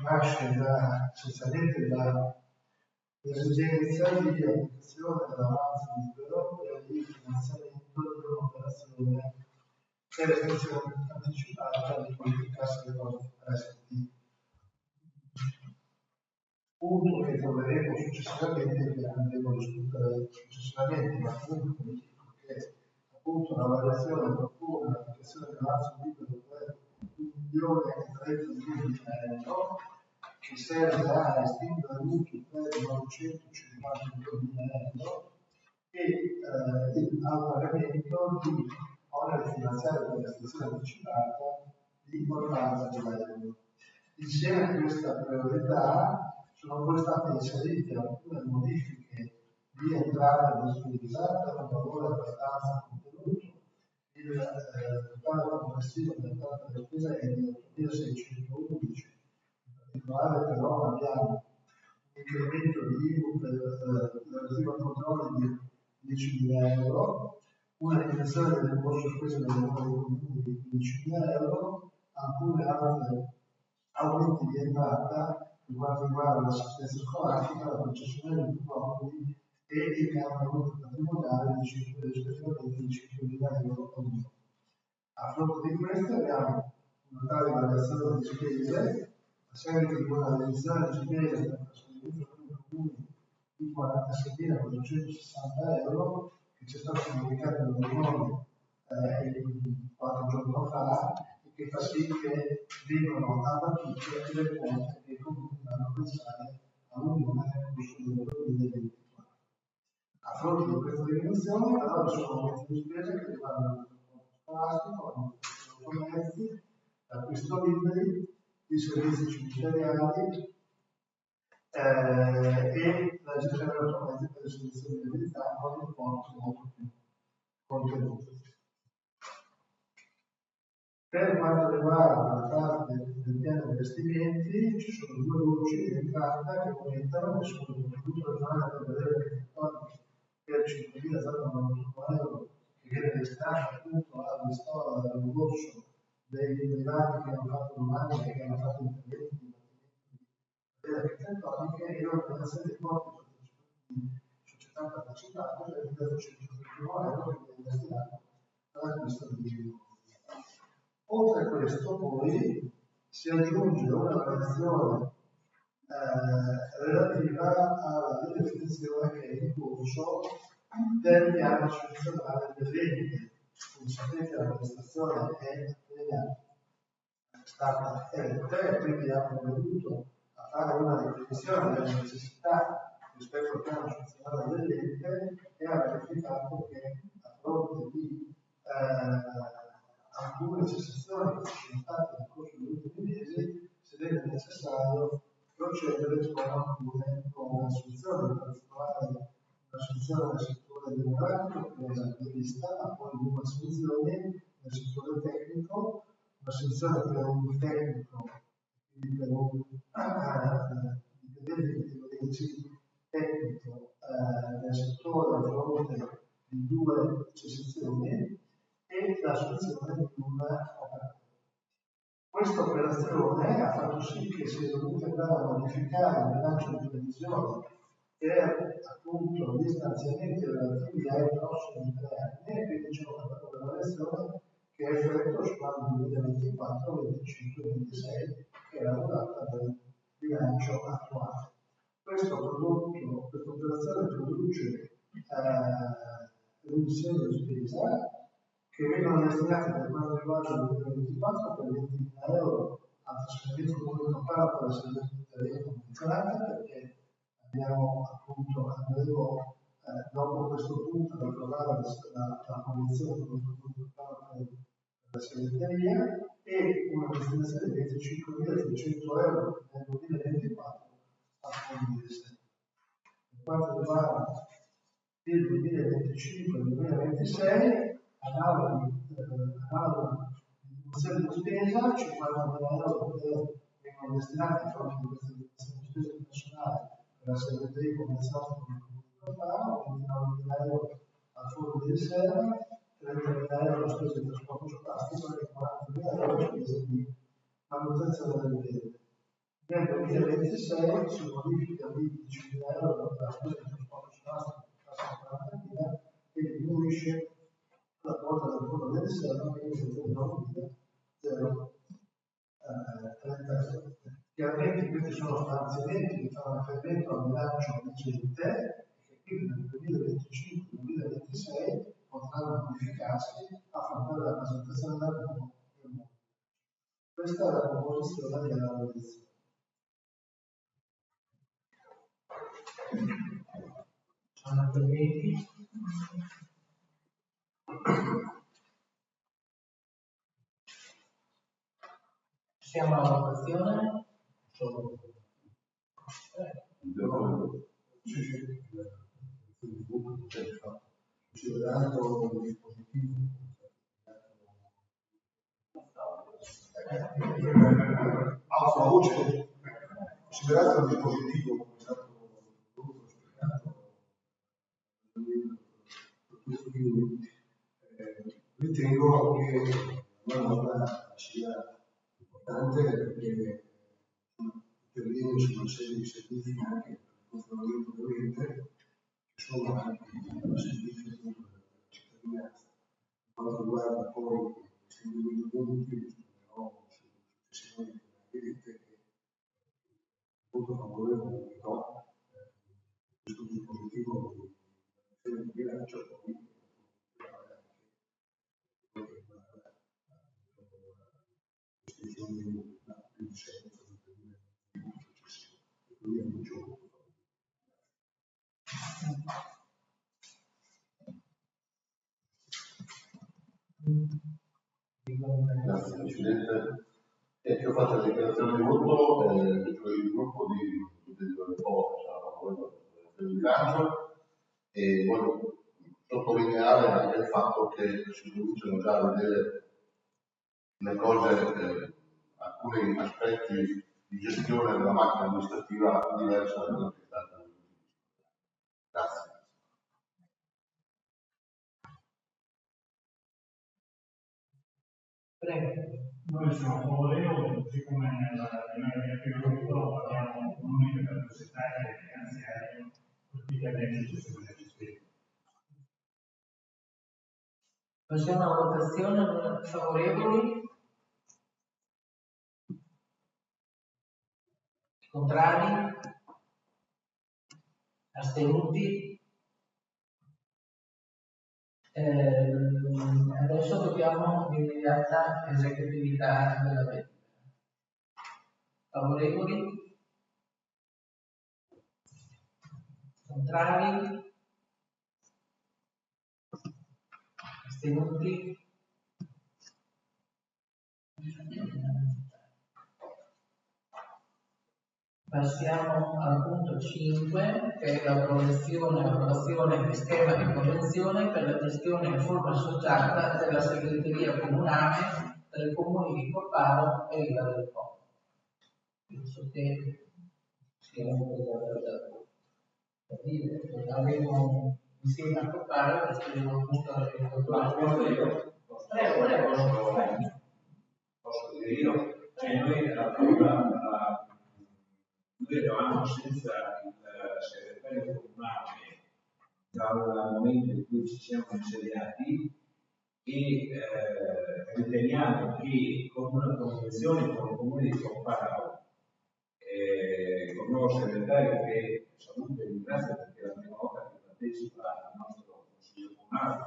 nasce essenzialmente dall'esigenza di applicazione dell'avanzo libero e di finanziamento di un'operazione che è l'estensione anticipata di qualificarsi dei nostri prestiti. Punto che troveremo successivamente, che andremo a discutere successivamente, ma comunque vi dico che appunto la variazione propone l'applicazione dell'avanzo libero per 1.300.000 euro che serve a estinguere l'utile per 950.000 euro e al pagamento di oneri finanziari per l'estensione anticipata di 80.000 euro. Insieme a questa priorità sono poi state inserite alcune modifiche di entrata di spesa per un valore abbastanza contenuto. Il totale complessivo dell'entrata di spesa è di 8.611. In particolare però abbiamo un incremento di IVU per relativo al controllo di 10.000 euro, una riduzione del rimborso spese dei lavori comuni di 15.000 euro, alcune altre aumenti di entrata per quanto riguarda l'assistenza scolastica, la concessione di profili e il cambiamento patrimoniale di 5.000 euro ognuno. A fronte di questo abbiamo una tale variazione di spese, a seguito di una riduzione di spese per trasferimento comuni di 46.460 euro che ci è stato comunicato da noi 4 giorni fa e che fa sì che vengono abbattute le quote che continuano a pensare all'unione nel corso del 2024. A fronte di questa diminuzione, però, ci sono aumenti di spese che riguardano il trasporto scolastico, i mezzi, l'acquisto liberi, i servizi cimiteriali e la gestione automatica delle soluzioni di verità con un importo molto più contenuto. Per quanto riguarda la parte del piano di investimenti, ci sono due voci di entrata che aumentano, che sono il contributo regionale per vedere architettoniche per 5.091 euro, che viene destinato appunto al ristoro del rimborso dei privati che hanno fatto domande e che hanno fatto interventi di vedere architettoniche e l'organizzazione dei corpi di società partecipate per 1.321 euro che viene destinato all'acquisto di oltre a questo poi si aggiunge una variazione relativa alla ridefinizione che è in corso del piano istituzionale dell'ente. Come sapete l'amministrazione è appena stata eletta e quindi ha provveduto a fare una definizione delle necessità rispetto al piano istituzionale dell'ente e ha verificato che a fronte di alcune cessazioni che sono state nel corso degli ultimi mesi si rende necessario procedere con alcune assunzioni, in particolare un'assunzione nel settore demografico che è prevista, ma poi due assunzioni nel settore tecnico, un'assunzione per un tecnico, quindi per un dipendente di categoria C tecnico nel settore a fronte di due cessazioni e la soluzione di un operatore. Questa operazione ha fatto sì che si è dovuto andare a modificare il bilancio di previsione per appunto gli stanziamenti relativi ai prossimi 3 anni e quindi c'è una variazione che è effetto sull'anno 2024, 25 e 26 che è la durata del bilancio attuale. Questa operazione produce riduzione di spesa che vengono destinati per quanto riguarda il 2024 per 20.000 euro al trasferimento comunitario per la segreteria condizionata perché andremo dopo questo punto ad approvare la convenzione per la segreteria e una destinazione di 25.300 euro nel 2024 a fondi di riserva. Per quanto riguarda il 2025 e il 2026 analoga riduzione di spesa, 50.000 euro che vengono destinati a fronte di questa riduzione di spesa personale per la segreteria commerciale con il comune di Campano, 29.000 euro al fondo di riserva, 30.000 euro spese di trasporto scolastico e 40.000 euro spese di manutenzione del verde. Nel 2026 si modifica di 10.000 euro per la spesa di trasporto scolastico a 40.000 e diminuisce la quota del fondo di riserva che è di 9.037. Chiaramente questi sono stanziamenti che fanno riferimento al bilancio vigente e che quindi nel 2025-2026 potranno modificarsi a fronte della presentazione del nuovo. Questa è la composizione della posizione. Sono interventi? Siamo alla votazione? Considerato il dispositivo alza voce, considerato il dispositivo come è stato spiegato, ritengo che la norma sia importante perché interviene su una serie di servizi anche per il funzionamento dell'ente che sono anche servizi della cittadinanza. Per quanto riguarda poi i singoli punti, risponderò successivamente, ma è evidente che molto favorevole che no, questo dispositivo di bilancio poi Grazie Presidente. Io faccio la dichiarazione di voto, il gruppo di Po sarà favorevole del bilancio e voglio sottolineare anche il fatto che si cominciano già a vedere le cose, alcuni aspetti di gestione della macchina amministrativa diversa da quello che è stato. Grazie. Prego. Noi siamo favorevoli, così come nella prima gruppo abbiamo un'unica capacità finanziaria praticamente gestione del sistema. Passiamo alla votazione, favorevoli? Contrari? Astenuti? Adesso dobbiamo l'immediata esecutività della vendita. Favorevoli? Contrari? Astenuti? Passiamo al punto 5, che è l'approvazione di schema di convenzione per la gestione in forma associata della segreteria comunale tra i comuni di Copparo e Riva del Po. Penso che sia un po' da dire, avremo insieme a Copparo gestiremo appunto l'agricoltura. Posso dire io? Noi eravamo senza il segretario comunale dal momento in cui ci siamo insediati e riteniamo che con una convenzione con il comune di Copparo, con il nuovo segretario che saluto e ringrazio perché è la prima volta che partecipa al nostro consiglio comunale,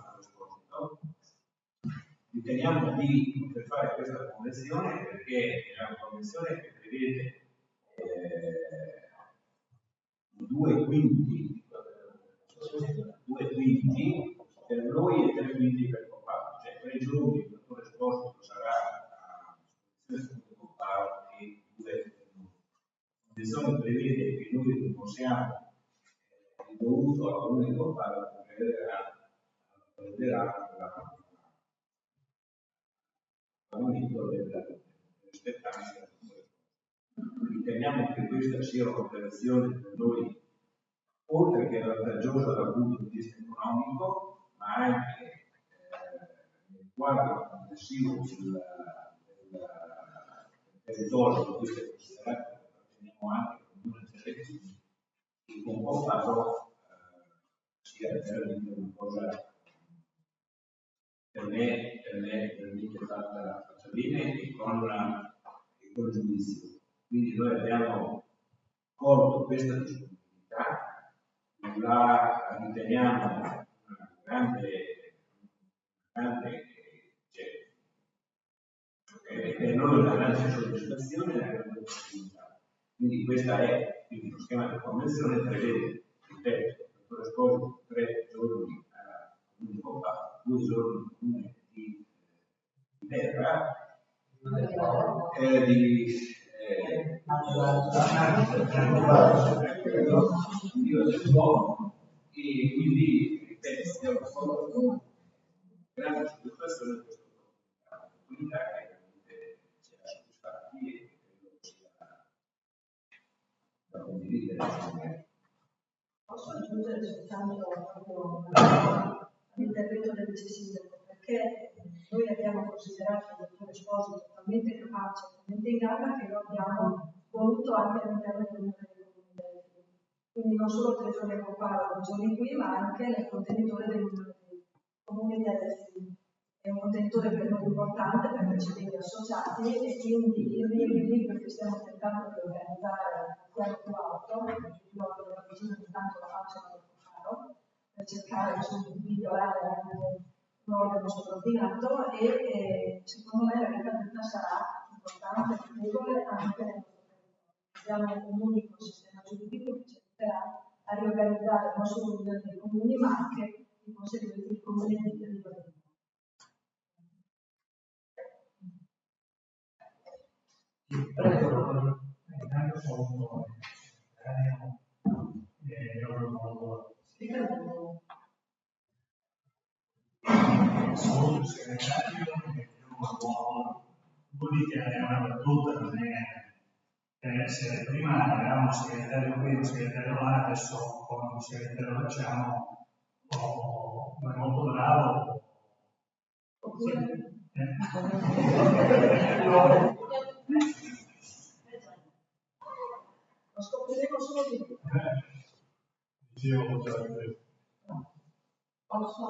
riteniamo di poter fare questa convenzione perché è una convenzione che prevede 2 quinti per noi e 3 quinti per Copparo, cioè 3 giorni il dottore Esposito sarà a disposizione di Copparo e 2 per noi. La convenzione prevede che noi rimborsiamo il dovuto al comune di Copparo che prenderà l'aumento delle spettanze. Riteniamo che questa sia un'operazione per noi, oltre che vantaggiosa dal punto di vista economico, ma anche nel quadro complessivo del territorio di cui è considerato teniamo anche con una selezione, il compostato sia veramente una cosa per me veramente fatta bene e con giudizio. Quindi noi abbiamo colto questa disponibilità, la riteniamo una grande e noi una grande soddisfazione e una grande opportunità. Quindi questa è, quindi lo schema di convenzione prevede, ripeto, per Esposito 3 giorni a comune di Coppa, 2 giorni a comune di terra, e quindi ripeto, stiamo solo grande soddisfazione di questa opportunità che veramente ci ha soddisfatti e credo sia da condividere. Posso aggiungere soltanto proprio all'intervento del vice sindaco, perché noi abbiamo considerato il dottor Esposito talmente capace, talmente in gamba che lo abbiamo voluto anche all'interno del comune. Quindi non solo telefonico Coppa un giorno qui, ma anche nel contenitore del comune di Adelfino. È un contenitore per noi importante perché ci viene associati e quindi il libro che stiamo tentando di organizzare al piano più alto, io la vicina di tanto la faccio da faro, per cercare di migliorare anche un organo sovraordinato e secondo me la ricaduta sarà importante e notevole anche nel nostro territorio. Abbiamo un unico sistema giuridico che ci aiuterà a riorganizzare non solo l'unione dei comuni ma anche i conseguenti comuni di territorio. Prego, intanto sono sono il segretario che che è una battuta, non è se prima avevamo un segretario qui, un segretario là, adesso con un segretario facciamo è molto bravo. Lo scopriremo solo di più. Dicevo già questo. Posso?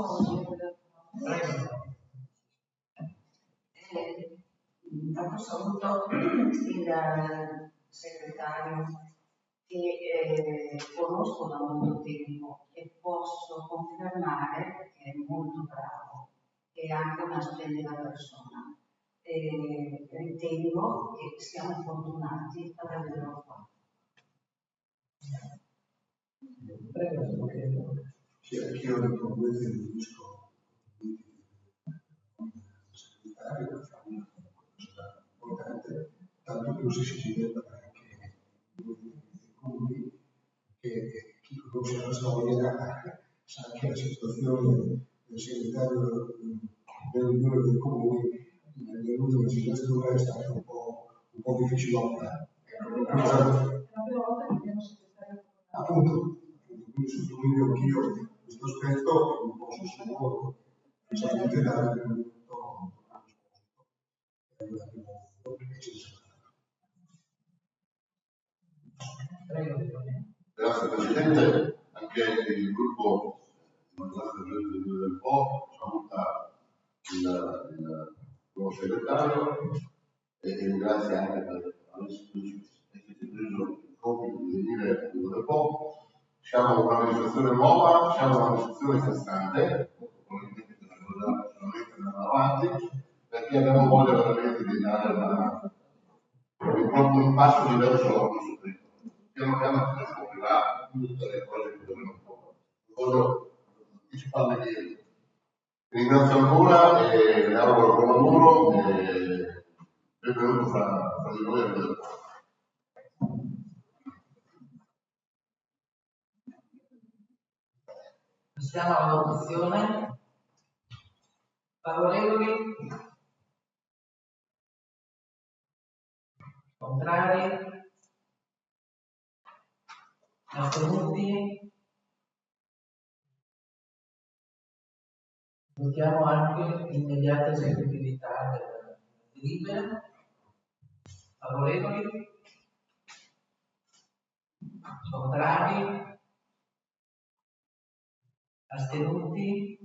Intanto saluto il segretario che conosco da molto tempo e posso confermare che è molto bravo e anche una splendida persona. Ritengo che siamo fortunati ad averlo qua. Sì, anch'io nel problema riferisco al segretario, che fa una cosa importante, tanto che lo si scrive anche nei comuni, che chi conosce la storia sa che la situazione del segretario dell'Unione dei Comuni nell'ultima legislatura è stata un po' difficilotta. Appunto, quindi sottolineo anch'io questo aspetto e non posso solo esattamente dare del minuto Grazie Presidente, anche il gruppo del Po saluta il nuovo segretario e ringrazia anche per aversi preso il compito di venire del Po. Siamo un'amministrazione nuova, siamo un'amministrazione costante, probabilmente solamente andare avanti, perché abbiamo voglia veramente di dare un passo diverso al nostro territorio. Piano piano si scoprirà tutte le cose che dovremo fare. Voglio anticiparle ieri. Ringrazio ancora e le auguro buon lavoro e benvenuto fra di noi a vedere. Passiamo alla votazione. Favorevoli? Contrari? Astenuti? Votiamo anche l'immediata esecutività del delibera. Favorevoli? Contrari? Astenuti?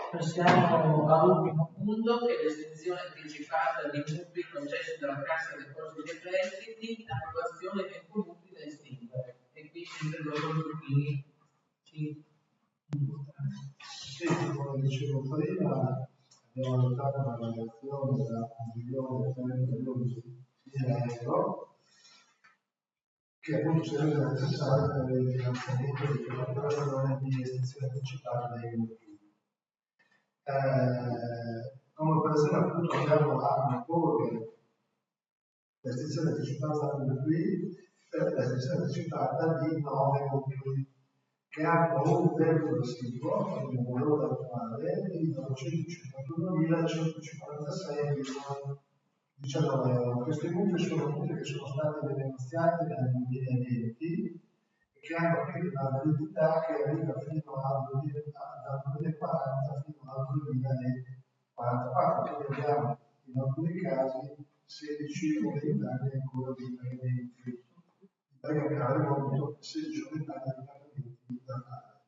Passiamo all'ultimo punto, che è l'estensione anticipata di mutui concessi dalla Cassa dei Depositi e Prestiti, approvazione dei mutui da estinguere. E qui sempre il dottor Zucchini ci illustra. Sì, come dicevo prima, abbiamo adottato una variazione da 1.300.000 euro che appunto si rende necessaria per il finanziamento di un'operazione di estensione anticipata dei mutui. Come operazione appunto abbiamo a proporre l'estensione anticipata dei mutui per l'estensione anticipata di 9 mutui che hanno un debito residuo in un valore attuale di 951.156,19 euro. Questi mutui sono mutui che sono stati negoziati nel 2020 e che hanno quindi una validità che arriva fino al 2040 fino al 2044, quindi abbiamo in alcuni casi 16 o 20 anni ancora di pagamenti. Perché avremo avuto 16 o 20 anni di pagamenti da fare.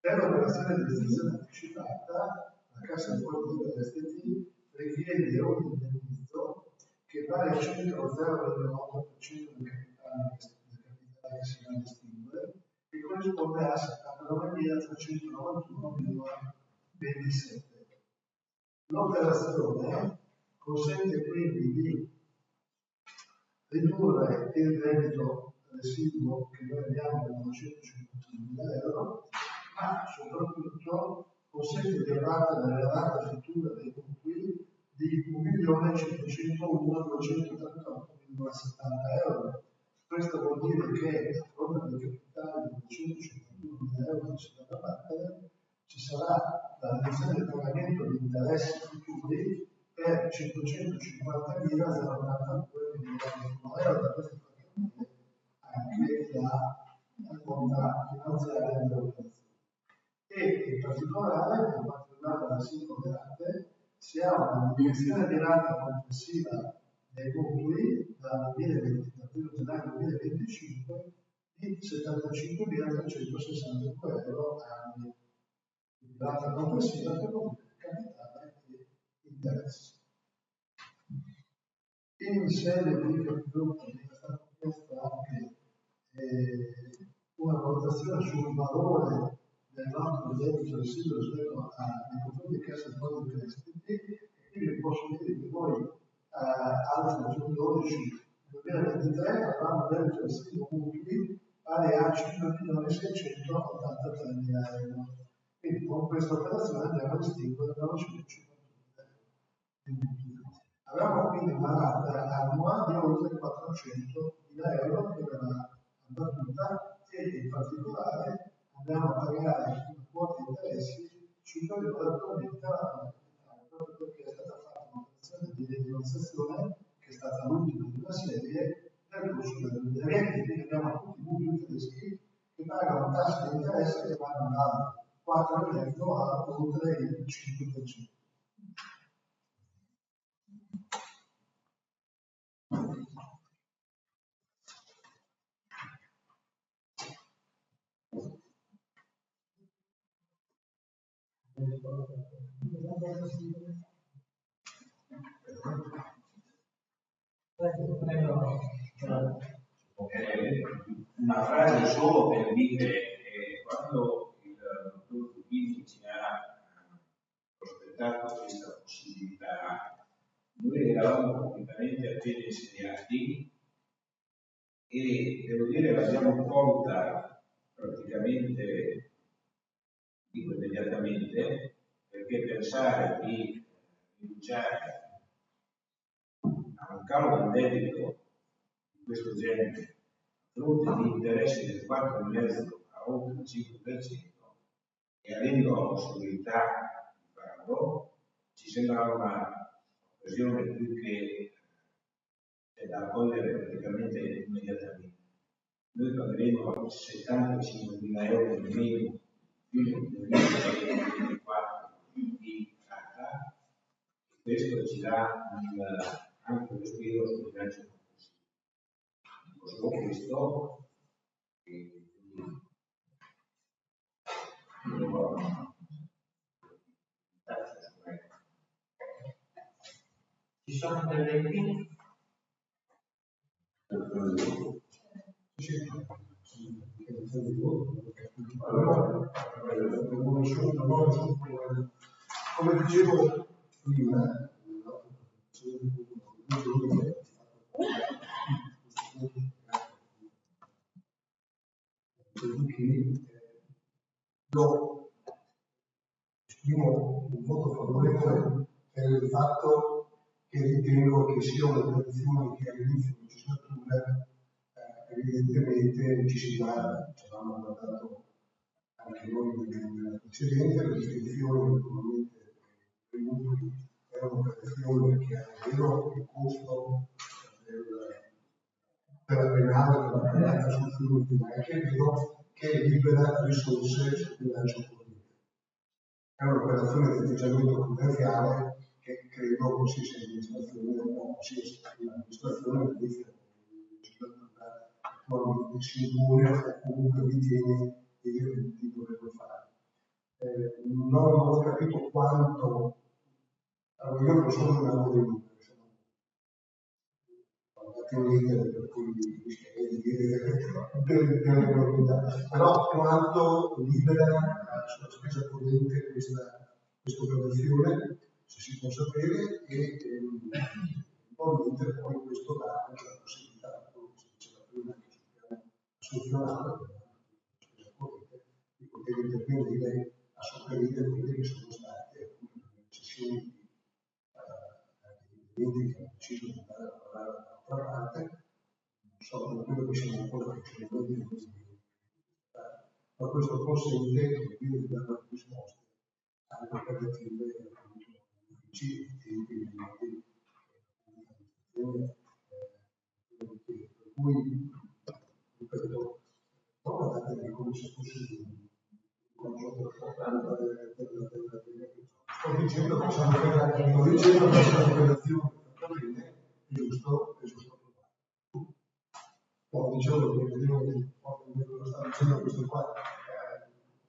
Per l'operazione di estensione anticipata, la Cassa dei Depositi e Prestiti richiede un indennizzo che vale al 1,08% del capitale che si va a estinguere, che corrisponde a 79.391,27. L'operazione consente quindi di ridurre il debito residuo che noi abbiamo di 950.000 euro, ma soprattutto consente di abbattere la rata futura dei mutui di 1.151.238,70 euro. Questo vuol dire che a fronte del capitale di 251.000 euro che si deve abbattere, ci sarà la riduzione del pagamento di interessi futuri per 550.082,21 euro. Da questo pagamento anche la bontà finanziaria dell'operazione. E in particolare, per quanto riguarda le singole rate, si ha una diminuzione di rata complessiva dei mutui dal 1 gennaio 2025 di 75.362 euro annui. Rata complessiva per capitale e interessi. In sede di confronto è stata chiesta anche una valutazione sul valore del nostro debito residuo rispetto ai confronti di Cassa dei Depositi e Prestiti, e quindi posso dire che noi al 31 2023 avevamo un debito residuo mutui pari a 5.683.000 euro. Quindi con questa operazione andiamo a estinguere 950.000 euro. Avevamo quindi una rata annua di oltre 400.000 euro che verrà abbattuta e in particolare andiamo a pagare una quota di interessi superiore attualmente alla rata capitale, proprio perché è stata fatta un'operazione di rendicontazione che è stata l'ultima di una serie nel corso del 2020, quindi abbiamo tutti i mutui tedeschi che pagano tassi di interesse che vanno dal 4,5 a oltre il 5%. Una frase solo per dire quando il dottor Zucchini ci ha prospettato questa possibilità, noi eravamo completamente appena insediati e devo dire l'abbiamo colta praticamente, dico immediatamente, perché pensare di rinunciare a un calo del debito di questo genere a fronte di interessi del 4,5 a oltre il 5% e avendo la possibilità di farlo, ci sembrava un'occasione più che da cogliere praticamente immediatamente. Noi pagheremo 75.000 euro in meno più nel 2024 di rata, e questo ci dà anche lo spiro sul bilancio complessivo. Solo questo e Ci sono interventi? Come dicevo prima, io esprimo un voto favorevole per il fatto che ritengo che sia una tradizione che all'inizio di legislatura evidentemente ci si guarda, ci avevamo guardato anche noi nella precedente, le distinzioni naturalmente dei gruppi è un'operazione che ha davvero il costo della penale, della pagata sul flusso, ma è anche vero che libera risorse sul bilancio pubblico. È un'operazione di atteggiamento commerciale che credo qualsiasi amministrazione o qualsiasi amministrazione all'inizio della legislatura attualmente si impone o comunque ritiene di doverlo fare. Non ho capito quanto, allora io non sono un lavoro di numeri, per cui rischierei di dire delle novità, però quanto libera sulla spesa corrente questa operazione, se si può sapere, e probabilmente poi questo dà anche la possibilità, come si diceva prima, che sul piano assunzionale, la spesa corrente, di poter intervenire a sopperire quelle che sono state appunto le decisioni di che hanno deciso di andare a lavorare dall'altra parte, non so, per quello che siamo ancora facilmente in questi ma questo consente di dare risposte alle operative appunto uffici e tempi limitati per cui ripeto, non guardate come se fosse un controllo sto dicendo che sono operazioni è giusto provare. Poi dicevo che lo sta dicendo questo qua.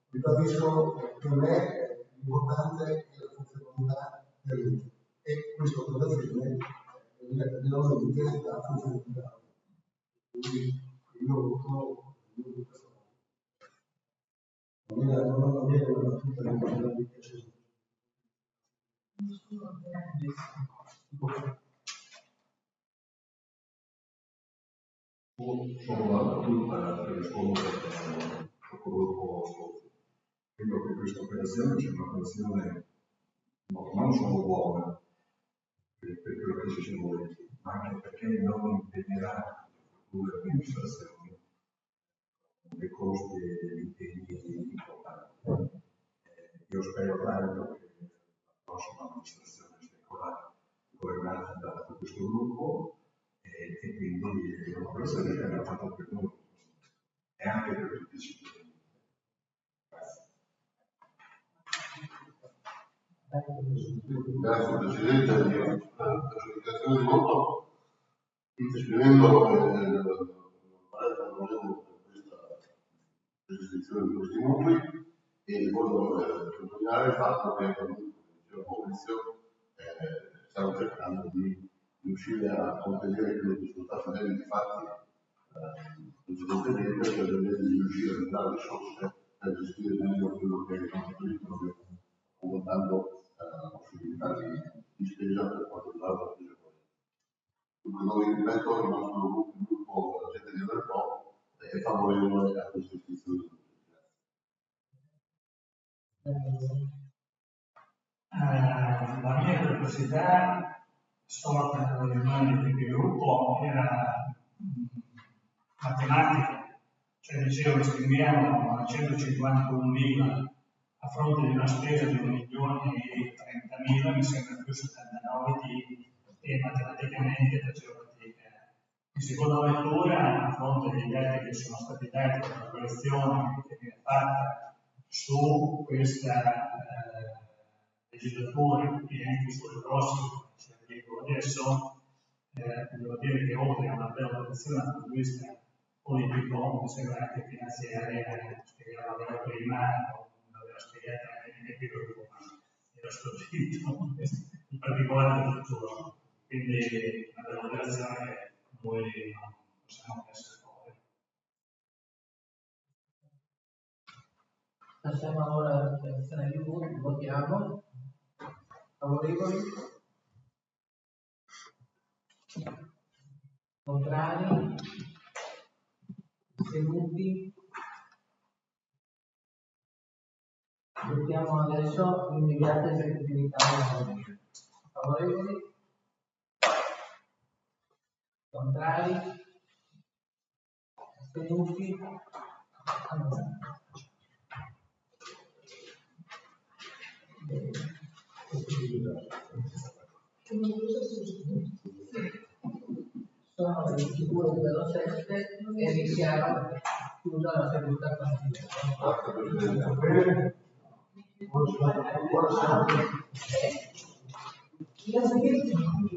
Ribadisco per me l'importante è la funzionalità dell'ente e questa operazione normalmente la funzionalità. Quindi io voto questo. Non è una battuta di piacere. Sono una battuta per rispondere al gruppo. Credo che questa operazione sia un'operazione non solo buona per quello che ci si vuole, ma anche perché non impegnerà le future amministrazioni dei costi e degli impegni importanti. Io spero tanto che la prossima amministrazione sia governata da questo gruppo e quindi è un'operazione che abbiamo fatto per noi e anche per tutti i cittadini. Grazie Presidente, la giustificazione di voto, esprimendo il parere favorevole per questa restrizione di questi numeri e voglio sottolineare il fatto che, come diceva Maurizio, stiamo cercando di riuscire a contenere quello che sono stati dei fatti precedentemente per vedere di riuscire a dare risorse per gestire meglio quello che è il nostro territorio, dando possibilità di spesa per quanto riguarda la spesa corrente. Dunque noi, ripeto, il nostro gruppo della gente di Verpo è favorevole a questa istituzione. La mia perplessità sorta dalle riunioni di gruppo era matematica, cioè dicevo che spendiamo 151.000 a fronte di una spesa di 1.030.000, mi sembra più 79 e matematicamente facevo fatica. In seconda lettura, a fronte dei dati che sono stati dati dalla collezione che viene fatta su questa legislatura e anche sulle prossime, come dicevo adesso, devo dire che oltre a una bella protezione dal punto di vista politico, mi sembra anche finanziaria, spiegava la prima, l'aveva spiegata anche in epilogo, era sfuggito, in particolare del futuro. Quindi una valutazione che noi non possiamo essere fuori. Passiamo ora alla dichiarazione di voto, votiamo. Favorevoli? Contrari? Astenuti? Votiamo adesso l'immediata esecutività della legge. Favorevoli? Contrari? Astenuti? Sono le 22:07 e dichiaro chiusa la seduta consigliare. Buonasera.